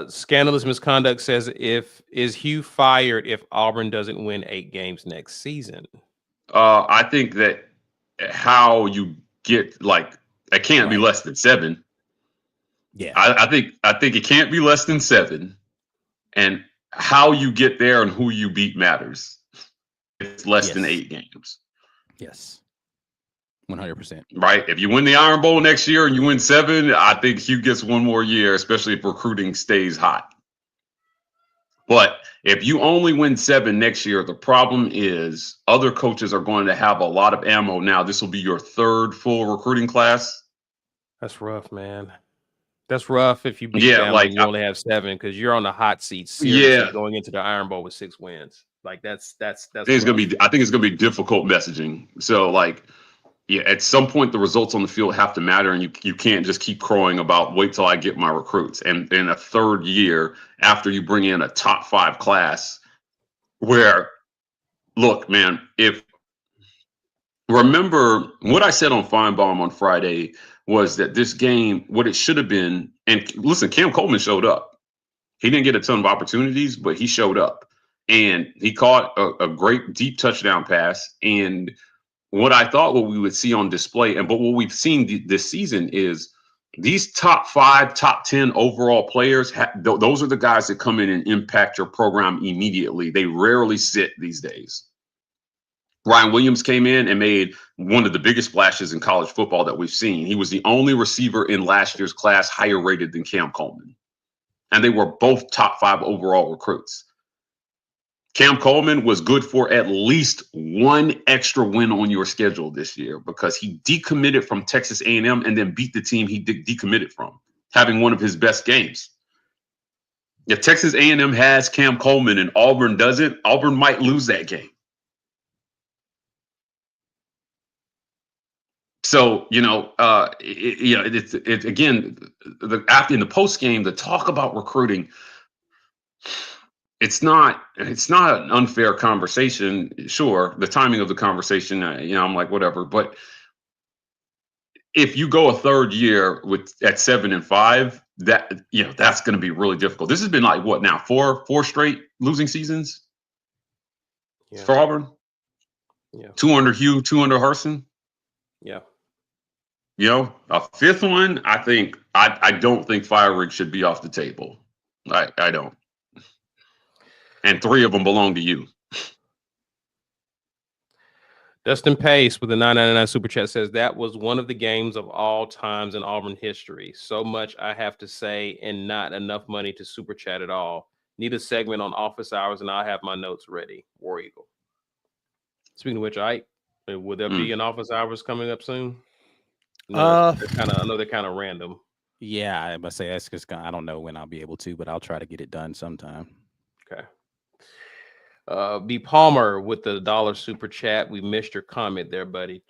scandalous misconduct says, is Hugh fired if Auburn doesn't win 8 games next season? I think that how you get, like, it can't be less than 7. Yeah. I think it can't be less than 7. And how you get there and who you beat matters. It's less than 8 games. Yes. 100%. Right. If you win the Iron Bowl next year and you win 7, I think Hugh gets one more year, especially if recruiting stays hot. But if you only win 7 next year, the problem is other coaches are going to have a lot of ammo. Now, this will be your 3rd full recruiting class. That's rough, man. That's rough if you beat them and you only have 7, because you're on the hot seat seriously going into the Iron Bowl with 6 wins. Like that's it's gonna be, I think it's gonna be difficult messaging. So, like, yeah, at some point the results on the field have to matter, and you can't just keep crowing about wait till I get my recruits. And in a 3rd year after you bring in a top 5 class, where, look, man, remember what I said on Feinbaum on Friday was that this game, what it should have been, and listen, Cam Coleman showed up. He didn't get a ton of opportunities, but he showed up. And he caught a great deep touchdown pass. And what I thought what we would see on display, but what we've seen this season is these top 5, top 10 overall players, those are the guys that come in and impact your program immediately. They rarely sit these days. Ryan Williams came in and made one of the biggest splashes in college football that we've seen. He was the only receiver in last year's class higher rated than Cam Coleman. And they were both top 5 overall recruits. Cam Coleman was good for at least 1 extra win on your schedule this year, because he decommitted from Texas A&M and then beat the team he decommitted from, having one of his best games. If Texas A&M has Cam Coleman and Auburn doesn't, Auburn might lose that game. So, it's again, after in the post game, the talk about recruiting, it's not an unfair conversation. Sure, the timing of the conversation, I'm like, whatever. But if you go a 3rd year at 7-5, that's going to be really difficult. This has been like what now, 4 straight losing seasons for Auburn. Yeah, 2 under Hugh, 2 under Harsin. Yeah. A 5th one, I don't think firing should be off the table. I don't. And 3 of them belong to you. Dustin Pace with the 999 super chat says, that was one of the games of all times in Auburn history. So much I have to say, and not enough money to super chat at all. Need a segment on office hours, and I'll have my notes ready. War Eagle. Speaking of which, will there be an office hours coming up soon? I know they're kind of random. Yeah, I must say that's just I don't know when I'll be able to, but I'll try to get it done sometime. Okay. B Palmer with the $1 super chat. We missed your comment there, buddy.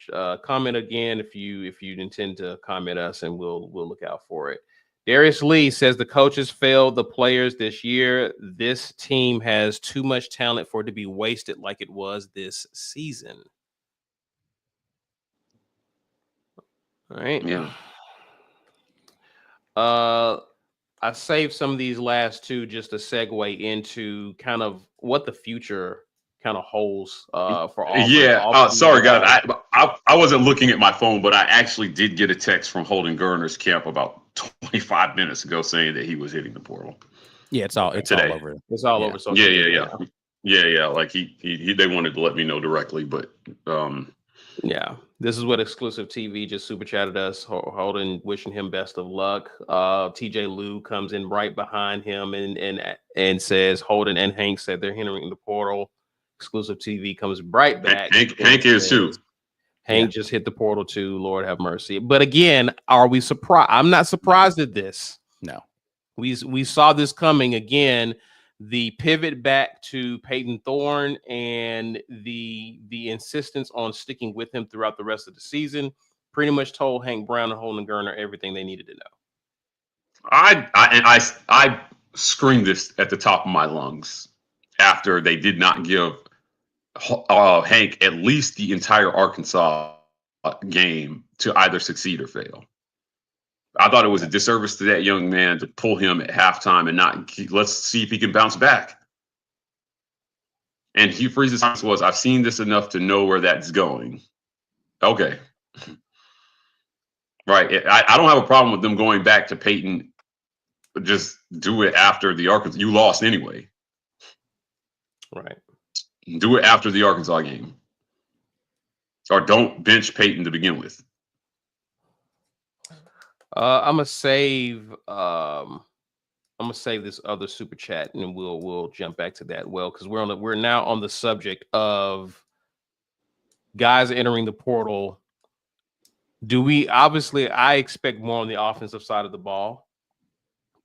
Comment again if you intend to comment us, and we'll look out for it. Darius Lee says the coaches failed the players this year. This team has too much talent for it to be wasted like it was this season. All right. Yeah. I saved some of these last two just to segue into kind of what the future kind of holds for Auburn. Yeah. Sorry, guys. I wasn't looking at my phone, but I actually did get a text from Holden Gurner's camp about 25 minutes ago saying that he was hitting the portal. Yeah, it's all over. It's all over social media. Yeah. Like he they wanted to let me know directly, but yeah. This is what Exclusive TV just super chatted us. Holden wishing him best of luck. TJ Lou comes in right behind him and says Holden and Hank said they're entering the portal. Exclusive TV comes right back. Hank is too. Hank just hit the portal too. Lord have mercy. But again, are we surprised? I'm not surprised at this. No. We saw this coming again. The pivot back to Peyton Thorne and the insistence on sticking with him throughout the rest of the season pretty much told Hank Brown and Holden Gurner everything they needed to know. I screamed this at the top of my lungs after they did not give Hank at least the entire Arkansas game to either succeed or fail. I thought it was a disservice to that young man to pull him at halftime and not let's see if he can bounce back. And Hugh Freeze's answer was, I've seen this enough to know where that's going. Okay. Right. I don't have a problem with them going back to Peyton, but just do it after the Arkansas. You lost anyway. Right. Do it after the Arkansas game. Or don't bench Peyton to begin with. I'm gonna save this other super chat and we'll jump back to that. Well, because we're now on the subject of guys entering the portal. I expect more on the offensive side of the ball,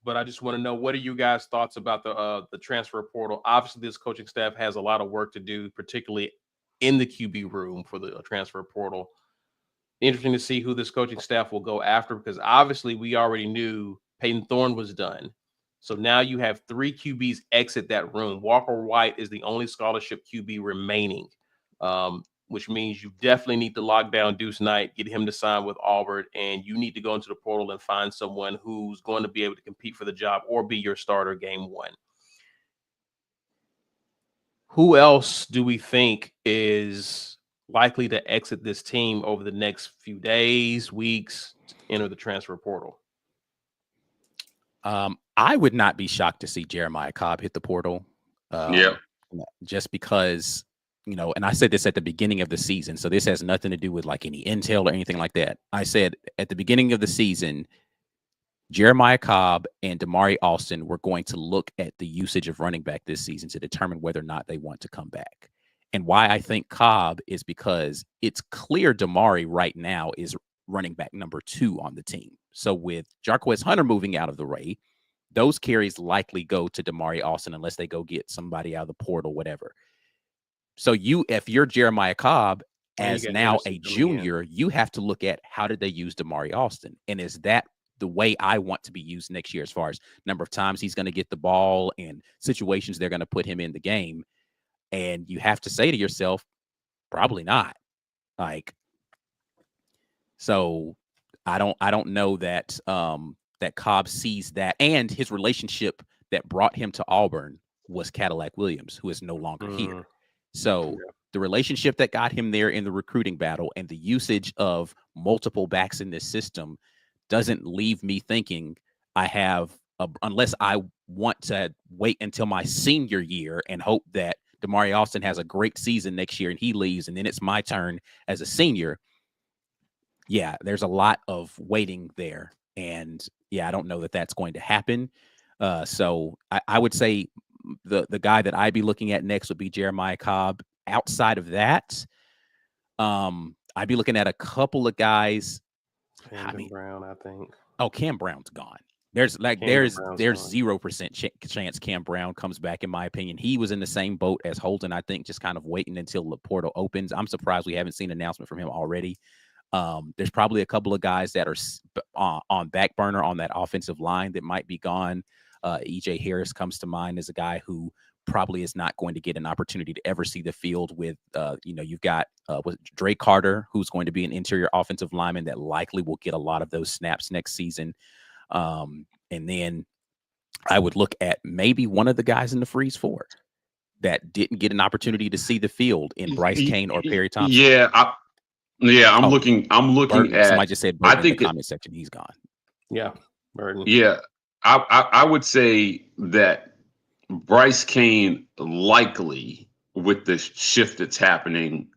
but I just want to know, what are you guys' thoughts about the transfer portal? Obviously, this coaching staff has a lot of work to do, particularly in the QB room for the transfer portal. Interesting to see who this coaching staff will go after, because obviously we already knew Peyton Thorne was done. So now you have 3 QBs exit that room. Walker White is the only scholarship QB remaining, which means you definitely need to lock down Deuce Knight, get him to sign with Auburn, and you need to go into the portal and find someone who's going to be able to compete for the job or be your starter game one. Who else do we think is likely to exit this team over the next few days, weeks, to enter the transfer portal? I would not be shocked to see Jeremiah Cobb hit the portal. Just because, and I said this at the beginning of the season, so this has nothing to do with like any intel or anything like that. I said at the beginning of the season, Jeremiah Cobb and Damari Alston were going to look at the usage of running back this season to determine whether or not they want to come back. And why I think Cobb is because it's clear Damari right now is running back number 2 on the team. So with Jarquez Hunter moving out of the way, those carries likely go to Damari Alston unless they go get somebody out of the portal, whatever. So if you're Jeremiah Cobb as now a junior, you have to look at how did they use Damari Alston? And is that the way I want to be used next year as far as number of times he's going to get the ball and situations they're going to put him in the game? And you have to say to yourself, probably not. So I don't know that that Cobb sees that, and his relationship that brought him to Auburn was Cadillac Williams, who is no longer here. So the relationship that got him there in the recruiting battle and the usage of multiple backs in this system doesn't leave me thinking unless I want to wait until my senior year and hope that Damari Alston has a great season next year and he leaves and then it's my turn as a senior. Yeah, there's a lot of waiting there. And I don't know that that's going to happen. So I would say the guy that I'd be looking at next would be Jeremiah Cobb. Outside of that, I'd be looking at a couple of guys. Cam Brown, I think. Oh, Cam Brown's gone. There's 0% chance Cam Brown comes back, in my opinion. He was in the same boat as Holden, I think, just kind of waiting until the portal opens. I'm surprised we haven't seen an announcement from him already. There's probably a couple of guys that are on back burner on that offensive line that might be gone. EJ Harris comes to mind as a guy who probably is not going to get an opportunity to ever see the field with, you've got Dre Carter, who's going to be an interior offensive lineman that likely will get a lot of those snaps next season. And then I would look at maybe one of the guys in the freeze four that didn't get an opportunity to see the field in Bryce Kane or Perry Thompson. I'm looking Burton, at. somebody just said Burton I think in the comment section. He's gone. Yeah, Burton. Yeah, I would say that Bryce Kane likely, with the shift that's happening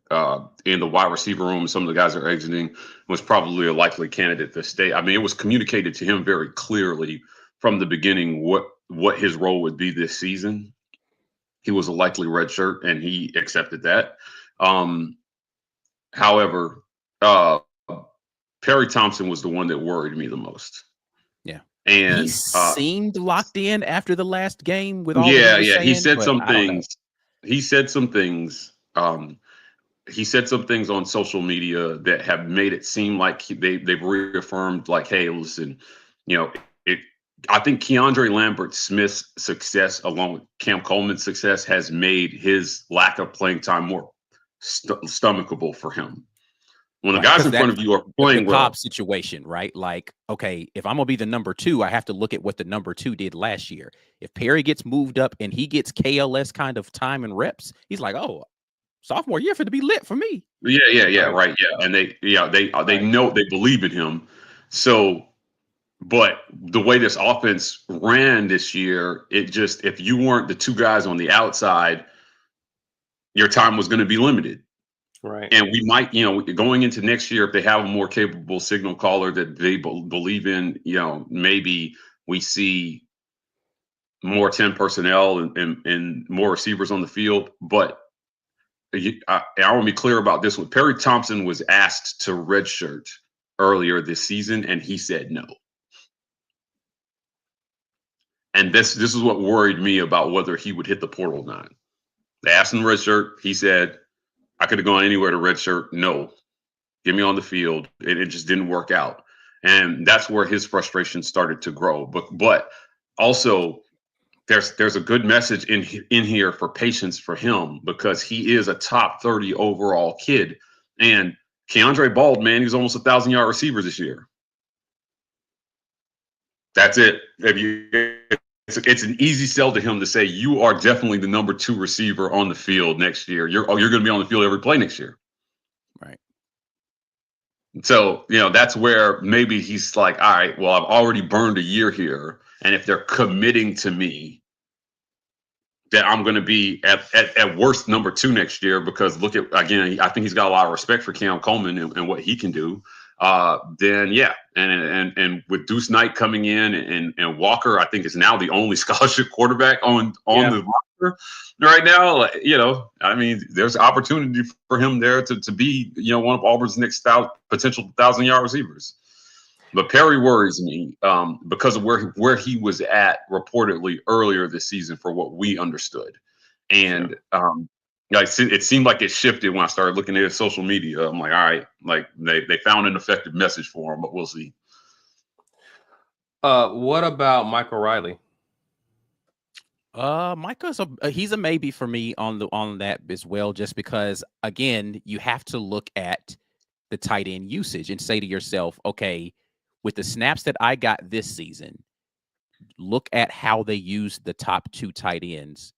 in the wide receiver room, some of the guys are exiting, was probably a likely candidate to stay. I mean, it was communicated to him very clearly from the beginning what his role would be this season. He was a likely red shirt, and he accepted that. However, Perry Thompson was the one that worried me the most. Yeah. And he seemed locked in after the last game with all he said some things. He said some things. He said some things on social media that have made it seem like they've reaffirmed, like, hey, listen, I think Keandre Lambert-Smith's success, along with Cam Coleman's success, has made his lack of playing time more stomachable for him. When the guys in front of you are playing the well, Cobb situation, right? Like, okay, if I'm gonna be the number two, I have to look at what the number two did last year. If Perry gets moved up and he gets KLS kind of time and reps, he's like, oh, sophomore year for to be lit for me. Right. And they know, they believe in him. So, but the way this offense ran this year, if you weren't the two guys on the outside, your time was going to be limited. Right. And we might, going into next year, if they have a more capable signal caller that they believe in, maybe we see more 10 personnel and more receivers on the field. But I want to be clear about this one. Perry Thompson was asked to redshirt earlier this season, and he said no. And this is what worried me about whether he would hit the portal or not. They asked him to redshirt. He said, I could have gone anywhere to redshirt. No, get me on the field. It just didn't work out. And that's where his frustration started to grow. But also, there's a good message in here for patience for him, because he is a top 30 overall kid. And Keandre Bald, man, he's almost 1,000-yard receiver this year. That's it. It's an easy sell to him to say you are definitely the number 2 receiver on the field next year. You're going to be on the field every play next year. Right. So, that's where maybe he's like, all right, well, I've already burned a year here. And if they're committing to me that I'm going to be at worst number 2 next year, because look at, again, I think he's got a lot of respect for Cam Coleman and what he can do. Then yeah, and with Deuce Knight coming in and Walker, I think is now the only scholarship quarterback on the roster right now. I mean, there's opportunity for him there to be one of Auburn's next potential 1,000-yard receivers. But Perry worries me because of where he was at reportedly earlier this season, for what we understood, and it seemed like it shifted when I started looking at his social media. I'm like, all right, like they found an effective message for him, but we'll see. What about Michael Riley? Micah's he's a maybe for me on that as well, just because, again, you have to look at the tight end usage and say to yourself, okay, with the snaps that I got this season, look at how they use the top 2 tight ends.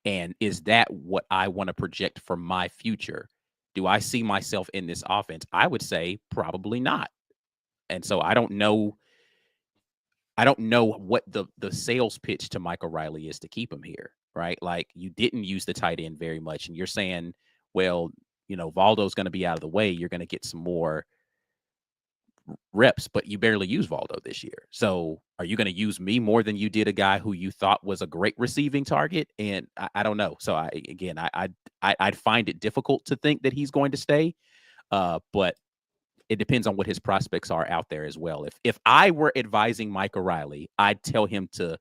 And is that what I want to project for my future? Do I see myself in this offense? I would say probably not. And so I don't know what the sales pitch to Michael Riley is to keep him here, right? Like, you didn't use the tight end very much, and you're saying, well, Valdo's going to be out of the way. You're going to get some more reps, but you barely use Valdo this year. So are you going to use me more than you did a guy who you thought was a great receiving target? And I don't know. So I'd find it difficult to think that he's going to stay. But it depends on what his prospects are out there as well. If I were advising Mike O'Reilly, I'd tell him to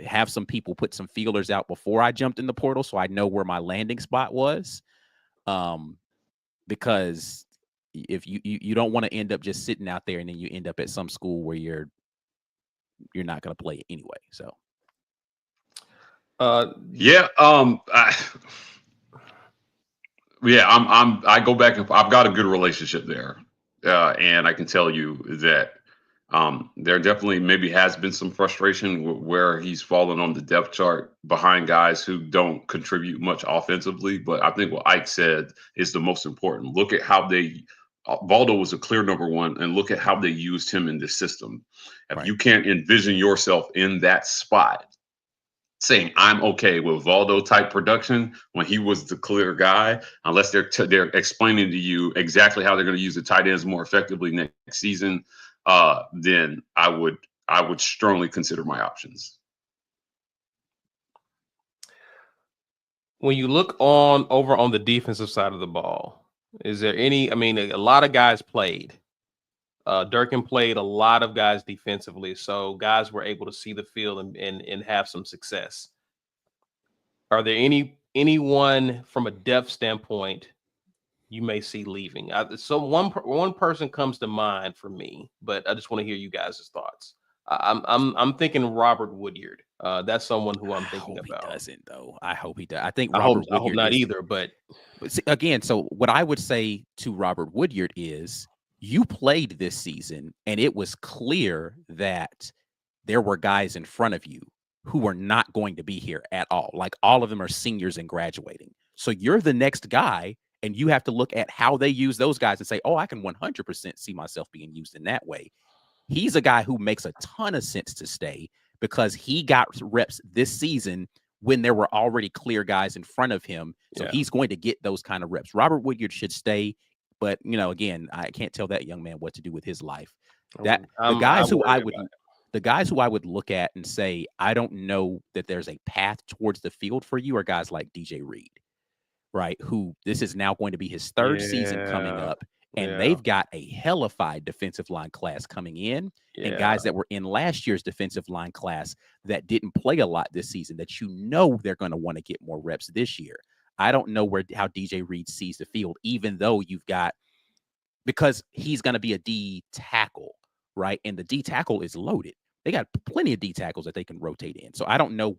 have some people put some feelers out before I jumped in the portal, so I know where my landing spot was. Because if you don't want to end up just sitting out there and then you end up at some school where you're not going to play it anyway. So Yeah. I go back and I've got a good relationship there. And I can tell you that there definitely maybe has been some frustration where he's fallen on the depth chart behind guys who don't contribute much offensively. But I think what Ike said is the most important. Look at how Valdo was a clear number one, and look at how they used him in this system. If Right. you can't envision yourself in that spot, saying I'm okay with Valdo type production when he was the clear guy, unless they're explaining to you exactly how they're going to use the tight ends more effectively next season, then I would strongly consider my options. When you look over on the defensive side of the ball, is there any? I mean, a lot of guys played. Durkin played a lot of guys defensively, so guys were able to see the field and have some success. Are there anyone from a depth standpoint you may see leaving? So one person comes to mind for me, but I just want to hear you guys' thoughts. I'm thinking Robert Woodyard. That's someone who I'm thinking about. He doesn't though. I hope he does. I think I Robert hope Woodyard not is, either. But see, again, so what I would say to Robert Woodyard is, you played this season, and it was clear that there were guys in front of you who were not going to be here at all. Like, all of them are seniors and graduating. So you're the next guy, and you have to look at how they use those guys and say, oh, I can 100% see myself being used in that way. He's a guy who makes a ton of sense to stay because he got reps this season when there were already clear guys in front of him. So he's going to get those kind of reps. Robert Woodyard should stay. But, again, I can't tell that young man what to do with his life. The guys who I would look at and say, I don't know that there's a path towards the field for you, are guys like DJ Reed, right? Who this is now going to be his third season coming up. And they've got a hellified defensive line class coming in, and guys that were in last year's defensive line class that didn't play a lot this season that they're going to want to get more reps this year. I don't know how DJ Reed sees the field, even though because he's going to be a D tackle, right? And the D tackle is loaded. They got plenty of D tackles that they can rotate in. So I don't know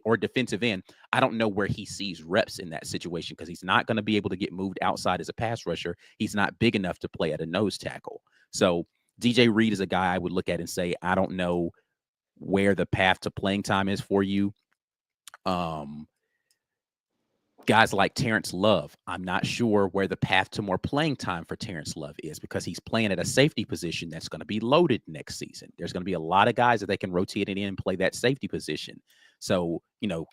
or defensive end, I don't know where he sees reps in that situation, because he's not going to be able to get moved outside as a pass rusher. He's not big enough to play at a nose tackle. So DJ Reed is a guy I would look at and say, I don't know where the path to playing time is for you. Guys like Terrence Love, I'm not sure where the path to more playing time for Terrence Love is, because he's playing at a safety position that's going to be loaded next season. There's going to be a lot of guys that they can rotate it in and play that safety position. So,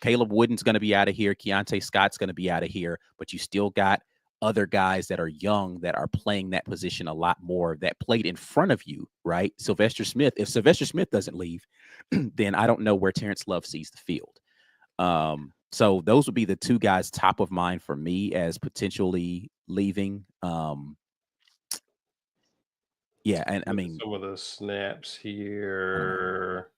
Caleb Wooden's going to be out of here. Keontae Scott's going to be out of here, but you still got other guys that are young that are playing that position a lot more, that played in front of you, right? Sylvester Smith, if Sylvester Smith doesn't leave, then I don't know where Terrence Love sees the field. So those would be the two guys top of mind for me as potentially leaving. And I mean, some of the snaps here.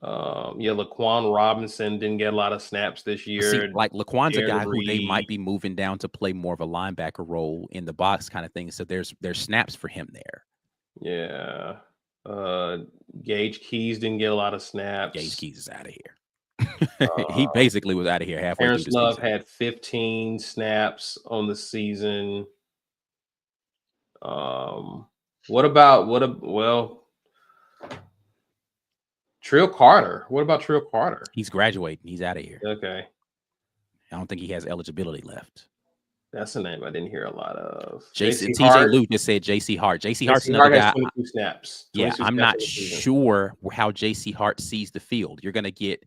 Laquan Robinson didn't get a lot of snaps this year. See, like Laquan's a guy who they might be moving down to play more of a linebacker role in the box kind of thing. So there's snaps for him there. Yeah. Gage Keys didn't get a lot of snaps. Gage Keys is out of here. He basically was out of here halfway Terrence through the Love season. had 15 snaps on the season. Trill Carter. What about Trill Carter? He's graduating. He's out of here. Okay. I don't think he has eligibility left. That's a name I didn't hear a lot of. TJ Lou just said JC Hart. JC Hart's another guy. 22 snaps. I'm not sure how JC Hart sees the field. You're going to get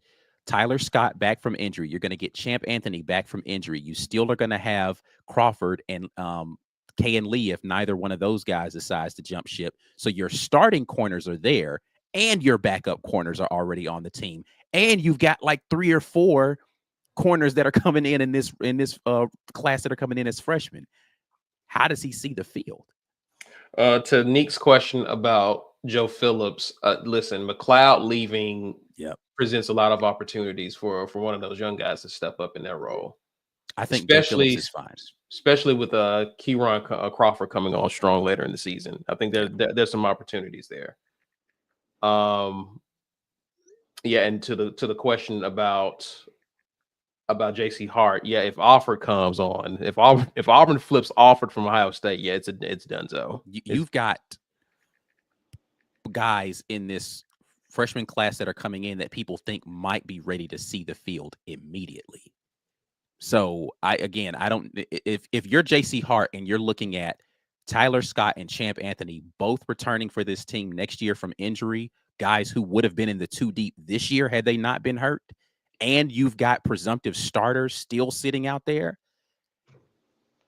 Tyler Scott back from injury. You're going to get Champ Anthony back from injury. You still are going to have Crawford and Kay and Lee if neither one of those guys decides to jump ship. So your starting corners are there, and your backup corners are already on the team, and you've got like 3 or 4 corners that are coming in this class that are coming in as freshmen. How does he see the field? To Nick's question about Joe Phillips, listen, McLeod leaving presents a lot of opportunities for one of those young guys to step up in their role. I think Joe especially Phillips is fine. especially with Kieran Crawford coming on strong later in the season. I think there's some opportunities there. Yeah, and to the question about JC Hart, yeah, if Alford comes on, if Auburn flips Alford from Ohio State, yeah, it's done. So You've got guys in this freshman class that are coming in that people think might be ready to see the field immediately. So I don't, if you're JC Hart and you're looking at Tyler Scott and Champ Anthony both returning for this team next year from injury, guys who would have been in the 2 deep this year had they not been hurt, and you've got presumptive starters still sitting out there,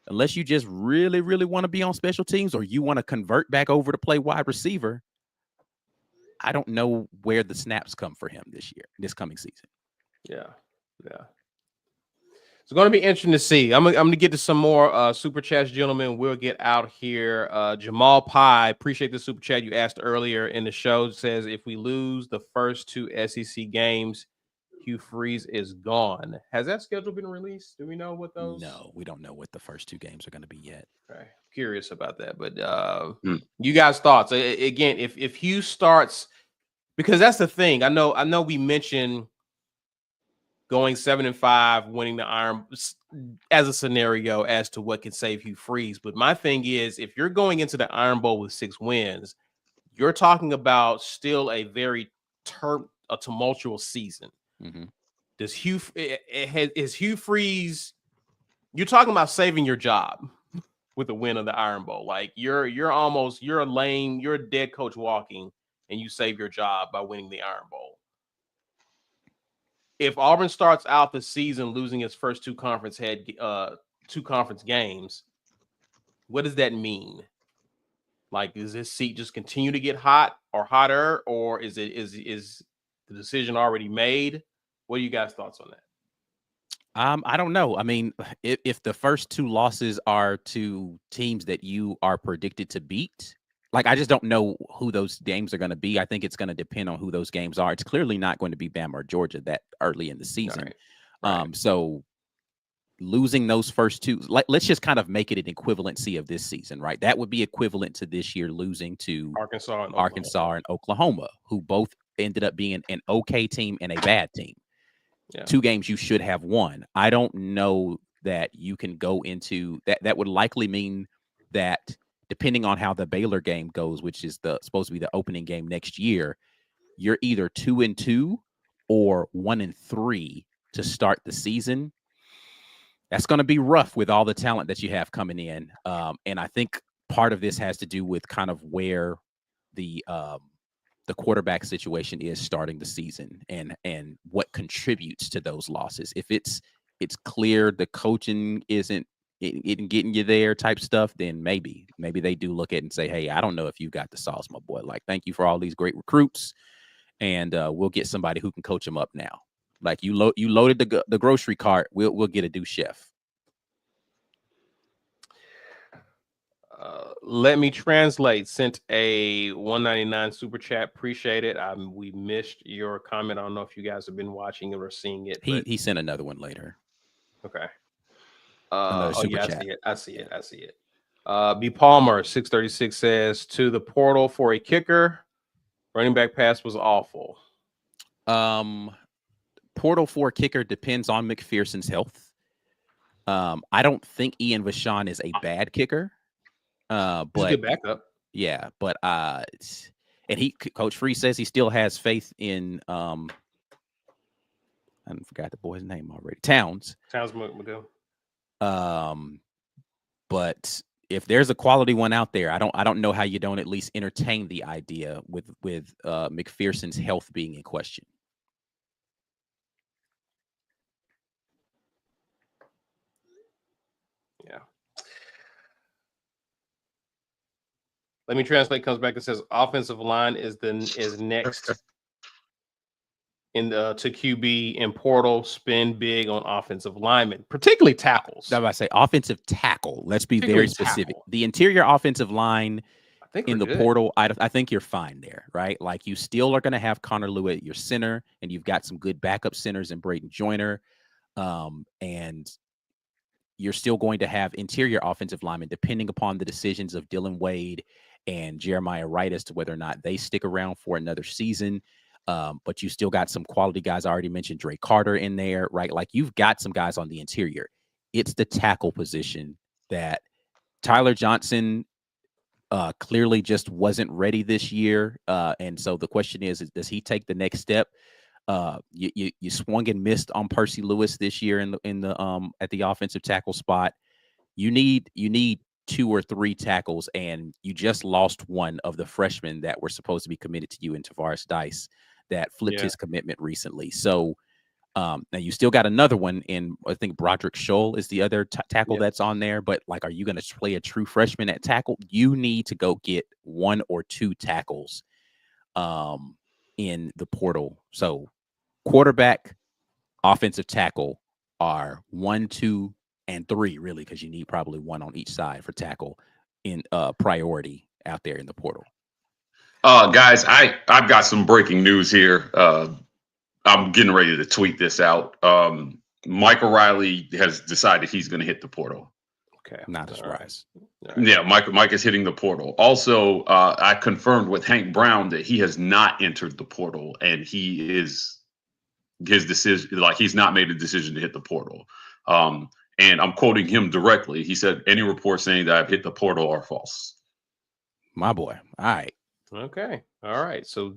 unless you just really, really want to be on special teams or you want to convert back over to play wide receiver, I don't know where the snaps come for him this coming season. Yeah. It's going to be interesting to see. I'm going to get to some more super chats, gentlemen. We'll get out here. Jamal Pye, appreciate the super chat you asked earlier in the show. Says if we lose the first 2 SEC games, Hugh Freeze is gone. Has that schedule been released? Do we know what those? No, we don't know what the first 2 games are going to be yet. Okay. Curious about that, but you guys' thoughts again? If Hugh starts, because that's the thing. I know we mentioned going 7-5, winning the Iron as a scenario as to what can save Hugh Freeze. But my thing is, if you're going into the Iron Bowl with 6 wins, you're talking about still a very tumultuous season. Mm-hmm. Is Hugh Freeze? You're talking about saving your job with the win of the Iron Bowl. Like you're a dead coach walking, and you save your job by winning the Iron Bowl. If Auburn starts out the season losing its first 2 conference games, what does that mean? Like, does this seat just continue to get hot or hotter, or is the decision already made? What are you guys' thoughts on that? I don't know. I mean, if the first 2 losses are to teams that you are predicted to beat, like, I just don't know who those games are going to be. I think it's going to depend on who those games are. It's clearly not going to be Bama or Georgia that early in the season. Right. So losing those first 2, let's just kind of make it an equivalency of this season, right? That would be equivalent to this year losing to Arkansas and Oklahoma, who both ended up being an okay team and a bad team. Yeah. 2 games you should have won. I don't know that you can go into that. That would likely mean that depending on how the Baylor game goes, which is supposed to be the opening game next year, you're either 2-2 or 1-3 to start the season. That's going to be rough with all the talent that you have coming in. And I think part of this has to do with kind of where the quarterback situation is starting the season and what contributes to those losses. If it's clear the coaching isn't getting you there type stuff, then maybe they do look at it and say, hey, I don't know if you got the sauce, my boy. Like, thank you for all these great recruits, and we'll get somebody who can coach them up now. Like, you loaded the grocery cart, we'll get a new chef. Let me translate. Sent a $1.99 super chat. Appreciate it. We missed your comment. I don't know if you guys have been watching it or seeing it. He sent another one later. Okay. Chat. I see it. B Palmer 636 says, to the portal for a kicker. Running back pass was awful. Portal for a kicker depends on McPherson's health. I don't think Ian Vachon is a bad kicker. But good backup. Yeah, but and Coach Freeze says he still has faith in I forgot the boy's name already. Towns McGill. But if there's a quality one out there, I don't know how you don't at least entertain the idea with McPherson's health being in question. Yeah. Let me translate. Comes back and says offensive line is next in the to QB and portal. Spend big on offensive linemen, particularly tackles. I was about to say offensive tackle. Let's be very specific. Tackle. The interior offensive line in the portal, I think you're fine there, right? Like, you still are going to have Connor Lew at your center, and you've got some good backup centers in Braden Joyner, and you're still going to have interior offensive linemen, depending upon the decisions of Dylan Wade and Jeremiah Wright as to whether or not they stick around for another season. But you still got some quality guys. I already mentioned Dre Carter in there, right? Like, you've got some guys on the interior. It's the tackle position that Tyler Johnson clearly just wasn't ready this year. And so the question is does he take the next step? You swung and missed on Percy Lewis this year in the at the offensive tackle spot. You need 2 or 3 tackles, and you just lost one of the freshmen that were supposed to be committed to you in Tavares Dice that flipped his commitment recently. So now you still got another one in, I think Broderick Scholl is the other tackle that's on there. But like, are you going to play a true freshman at tackle? You need to go get 1 or 2 tackles in the portal. So quarterback, offensive tackle are 1, 2, and 3, really, because you need probably 1 on each side for tackle in priority out there in the portal. Guys, I've got some breaking news here. I'm getting ready to tweet this out. Mike O'Reilly has decided he's going to hit the portal. Okay, not a surprise. Right. Yeah, Mike is hitting the portal. Also, I confirmed with Hank Brown that he has not entered the portal, and his decision, like, he's not made a decision to hit the portal. And I'm quoting him directly. He said, "Any reports saying that I've hit the portal are false." My boy. All right. Okay. All right. So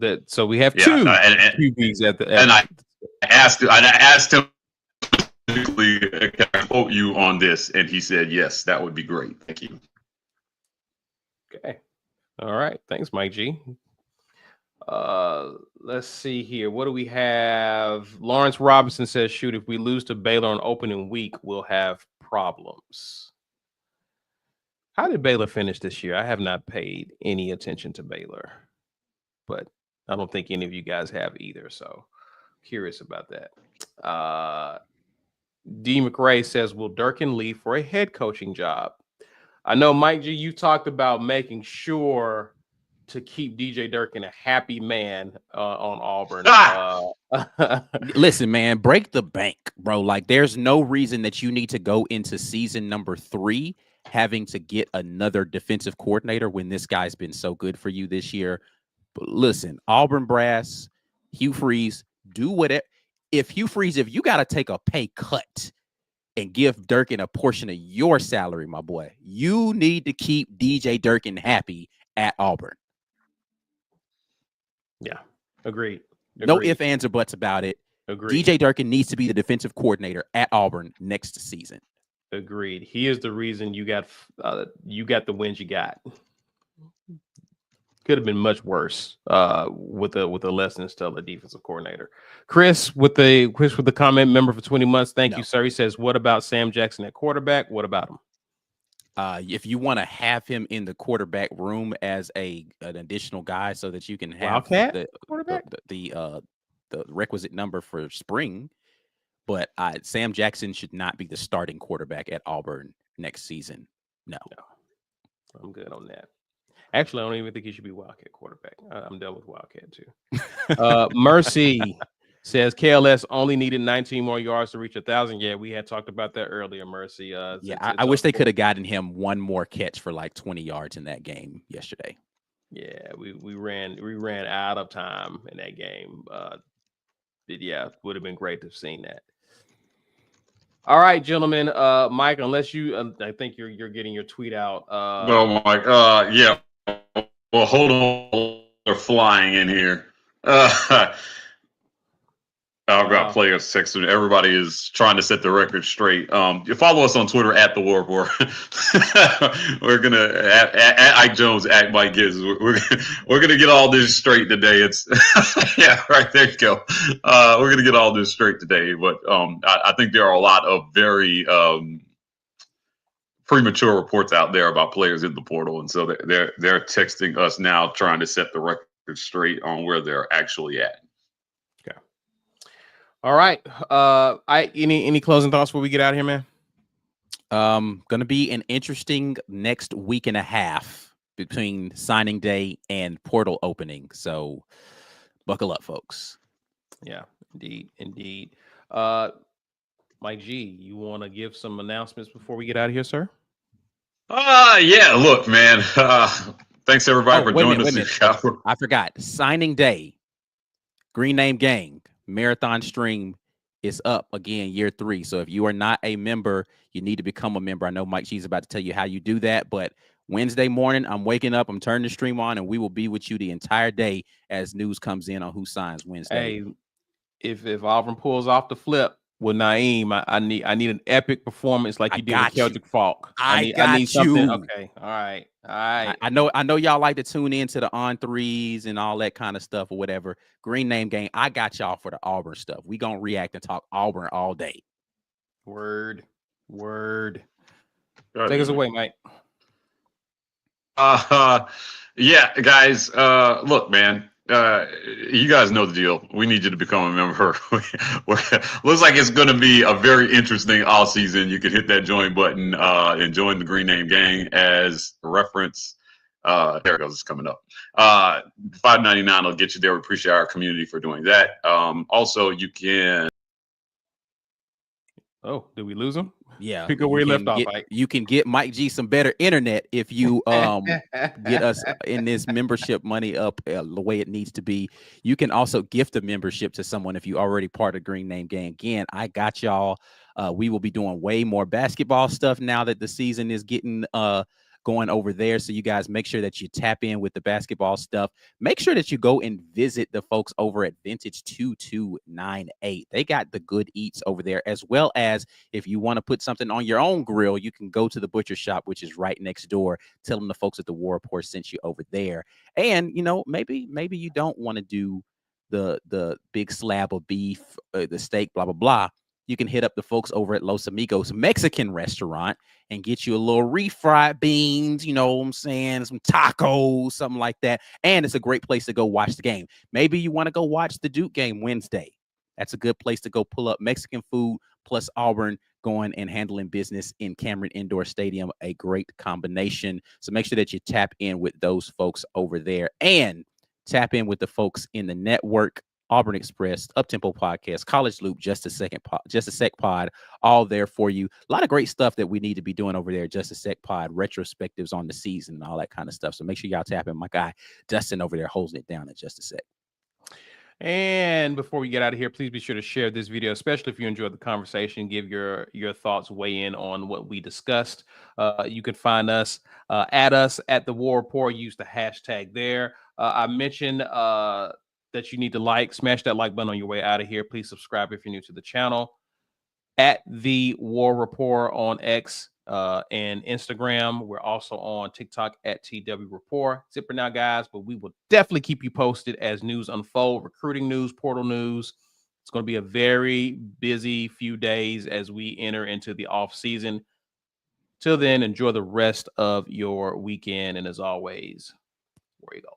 we have 2 QBs at the. And I asked him, "Can I quote you on this?" And he said, "Yes, that would be great. Thank you." Okay. All right. Thanks, Mike G. Let's see here. What do we have? Lawrence Robinson says, "Shoot, if we lose to Baylor on opening week, we'll have problems." How did Baylor finish this year? I have not paid any attention to Baylor, but I don't think any of you guys have either. So curious about that. D. McRae says, "Will Durkin leave for a head coaching job?" I know, Mike G, you talked about making sure to keep DJ Durkin a happy man on Auburn. Listen, man, break the bank, bro. Like, there's no reason that you need to go into season number 3 having to get another defensive coordinator when this guy's been so good for you this year. But listen, Auburn brass, Hugh Freeze, do whatever. If you got to take a pay cut and give Durkin a portion of your salary, my boy, you need to keep DJ Durkin happy at Auburn. Yeah, agreed. No ifs, ands, or buts about it. Agreed. DJ Durkin needs to be the defensive coordinator at Auburn next season. Agreed. He is the reason you got the wins you got. Could have been much worse with a less than stellar defensive coordinator. Chris with the comment, member for 20 months. Thank you, sir. He says, "What about Sam Jackson at quarterback? What about him?" If you want to have him in the quarterback room as an additional guy so that you can have the requisite number for spring, but Sam Jackson should not be the starting quarterback at Auburn next season. No. I'm good on that. Actually, I don't even think he should be Wildcat quarterback. I'm done with Wildcat too. Mercy says KLS only needed 19 more yards to reach 1,000. Yeah, we had talked about that earlier, Mercy. I wish they could have gotten him one more catch for like 20 yards in that game yesterday. Yeah, we ran out of time in that game. But yeah, would have been great to have seen that. All right, gentlemen. Mike, unless you, I think you're getting your tweet out. Well, Mike, yeah. Well, hold on. They're flying in here. I've got players texting. Everybody is trying to set the record straight. You follow us on Twitter at the War Report. We're gonna at Ike Jones, at Mike Gibbs. We're gonna get all this straight today. It's yeah, right there you go. We're gonna get all this straight today. But I think there are a lot of very premature reports out there about players in the portal, and so they're texting us now, trying to set the record straight on where they're actually at. All right. Any closing thoughts before we get out of here, man? Going to be an interesting next week and a half between signing day and portal opening. So buckle up, folks. Yeah, indeed. Mike G, you want to give some announcements before we get out of here, sir? Yeah. Look, man. Thanks everybody for joining us. I forgot. Signing day. Green Name Gang marathon stream is up again, year 3. So if you are not a member, you need to become a member. I know Mike G's about to tell you how you do that, but Wednesday morning, I'm waking up, I'm turning the stream on, and we will be with you the entire day as news comes in on who signs Wednesday. Hey, if Auburn pulls off the flip with Naeem, I need an epic performance like you did with Celtic Falk. I need something. Okay, all right. I know y'all like to tune into the on threes and all that kind of stuff or whatever. Green Name Gang, I got y'all for the Auburn stuff. We gonna react and talk Auburn all day. Word. Take us away, Mike. Yeah, guys. Look, man. You guys know the deal. We need you to become a member. Looks like it's going to be a very interesting all season. You can hit that join button and join the Green Name Gang as a reference. There it goes. It's coming up. $5.99 will get you there. We appreciate our community for doing that. Also, you can. Oh, did we lose him? Yeah, pick up where he left off. Mike. You can get Mike G some better internet if you get us in this membership money up the way it needs to be. You can also gift a membership to someone if you already part of Green Name Gang. Again, I got y'all. We will be doing way more basketball stuff now that the season is getting going over there. So you guys make sure that you tap in with the basketball stuff. Make sure that you go and visit the folks over at Vintage 2298. They got the good eats over there, as well as if you want to put something on your own grill, you can go to the butcher shop, which is right next door. Tell them the folks at the War Report sent you over there. And, you know, maybe you don't want to do the big slab of beef, the steak, blah, blah, blah. You can hit up the folks over at Los Amigos Mexican restaurant and get you a little refried beans, you know what I'm saying, some tacos, something like that. And it's a great place to go watch the game. Maybe you want to go watch the Duke game Wednesday. That's a good place to go pull up Mexican food plus Auburn going and handling business in Cameron Indoor Stadium. A great combination. So make sure that you tap in with those folks over there and tap in with the folks in the network. Auburn Express, Uptempo Podcast, College Loop, Just a Sec Pod, all there for you. A lot of great stuff that we need to be doing over there. Just a Sec Pod, retrospectives on the season and all that kind of stuff. So make sure y'all tap in. My guy Dustin over there holding it down at Just a Sec. And before we get out of here, please be sure to share this video, especially if you enjoyed the conversation. Give your thoughts, weigh in on what we discussed. You can find us at the War Report. Use the hashtag there. I mentioned that you need to smash that like button on your way out of here. Please subscribe if you're new to the channel. At the War Report on X and Instagram. We're also on TikTok at TW Report. That's it for now, guys, but we will definitely keep you posted as news unfold, recruiting news, portal news. It's going to be a very busy few days as we enter into the off season. Till then, enjoy the rest of your weekend. And as always, where you go.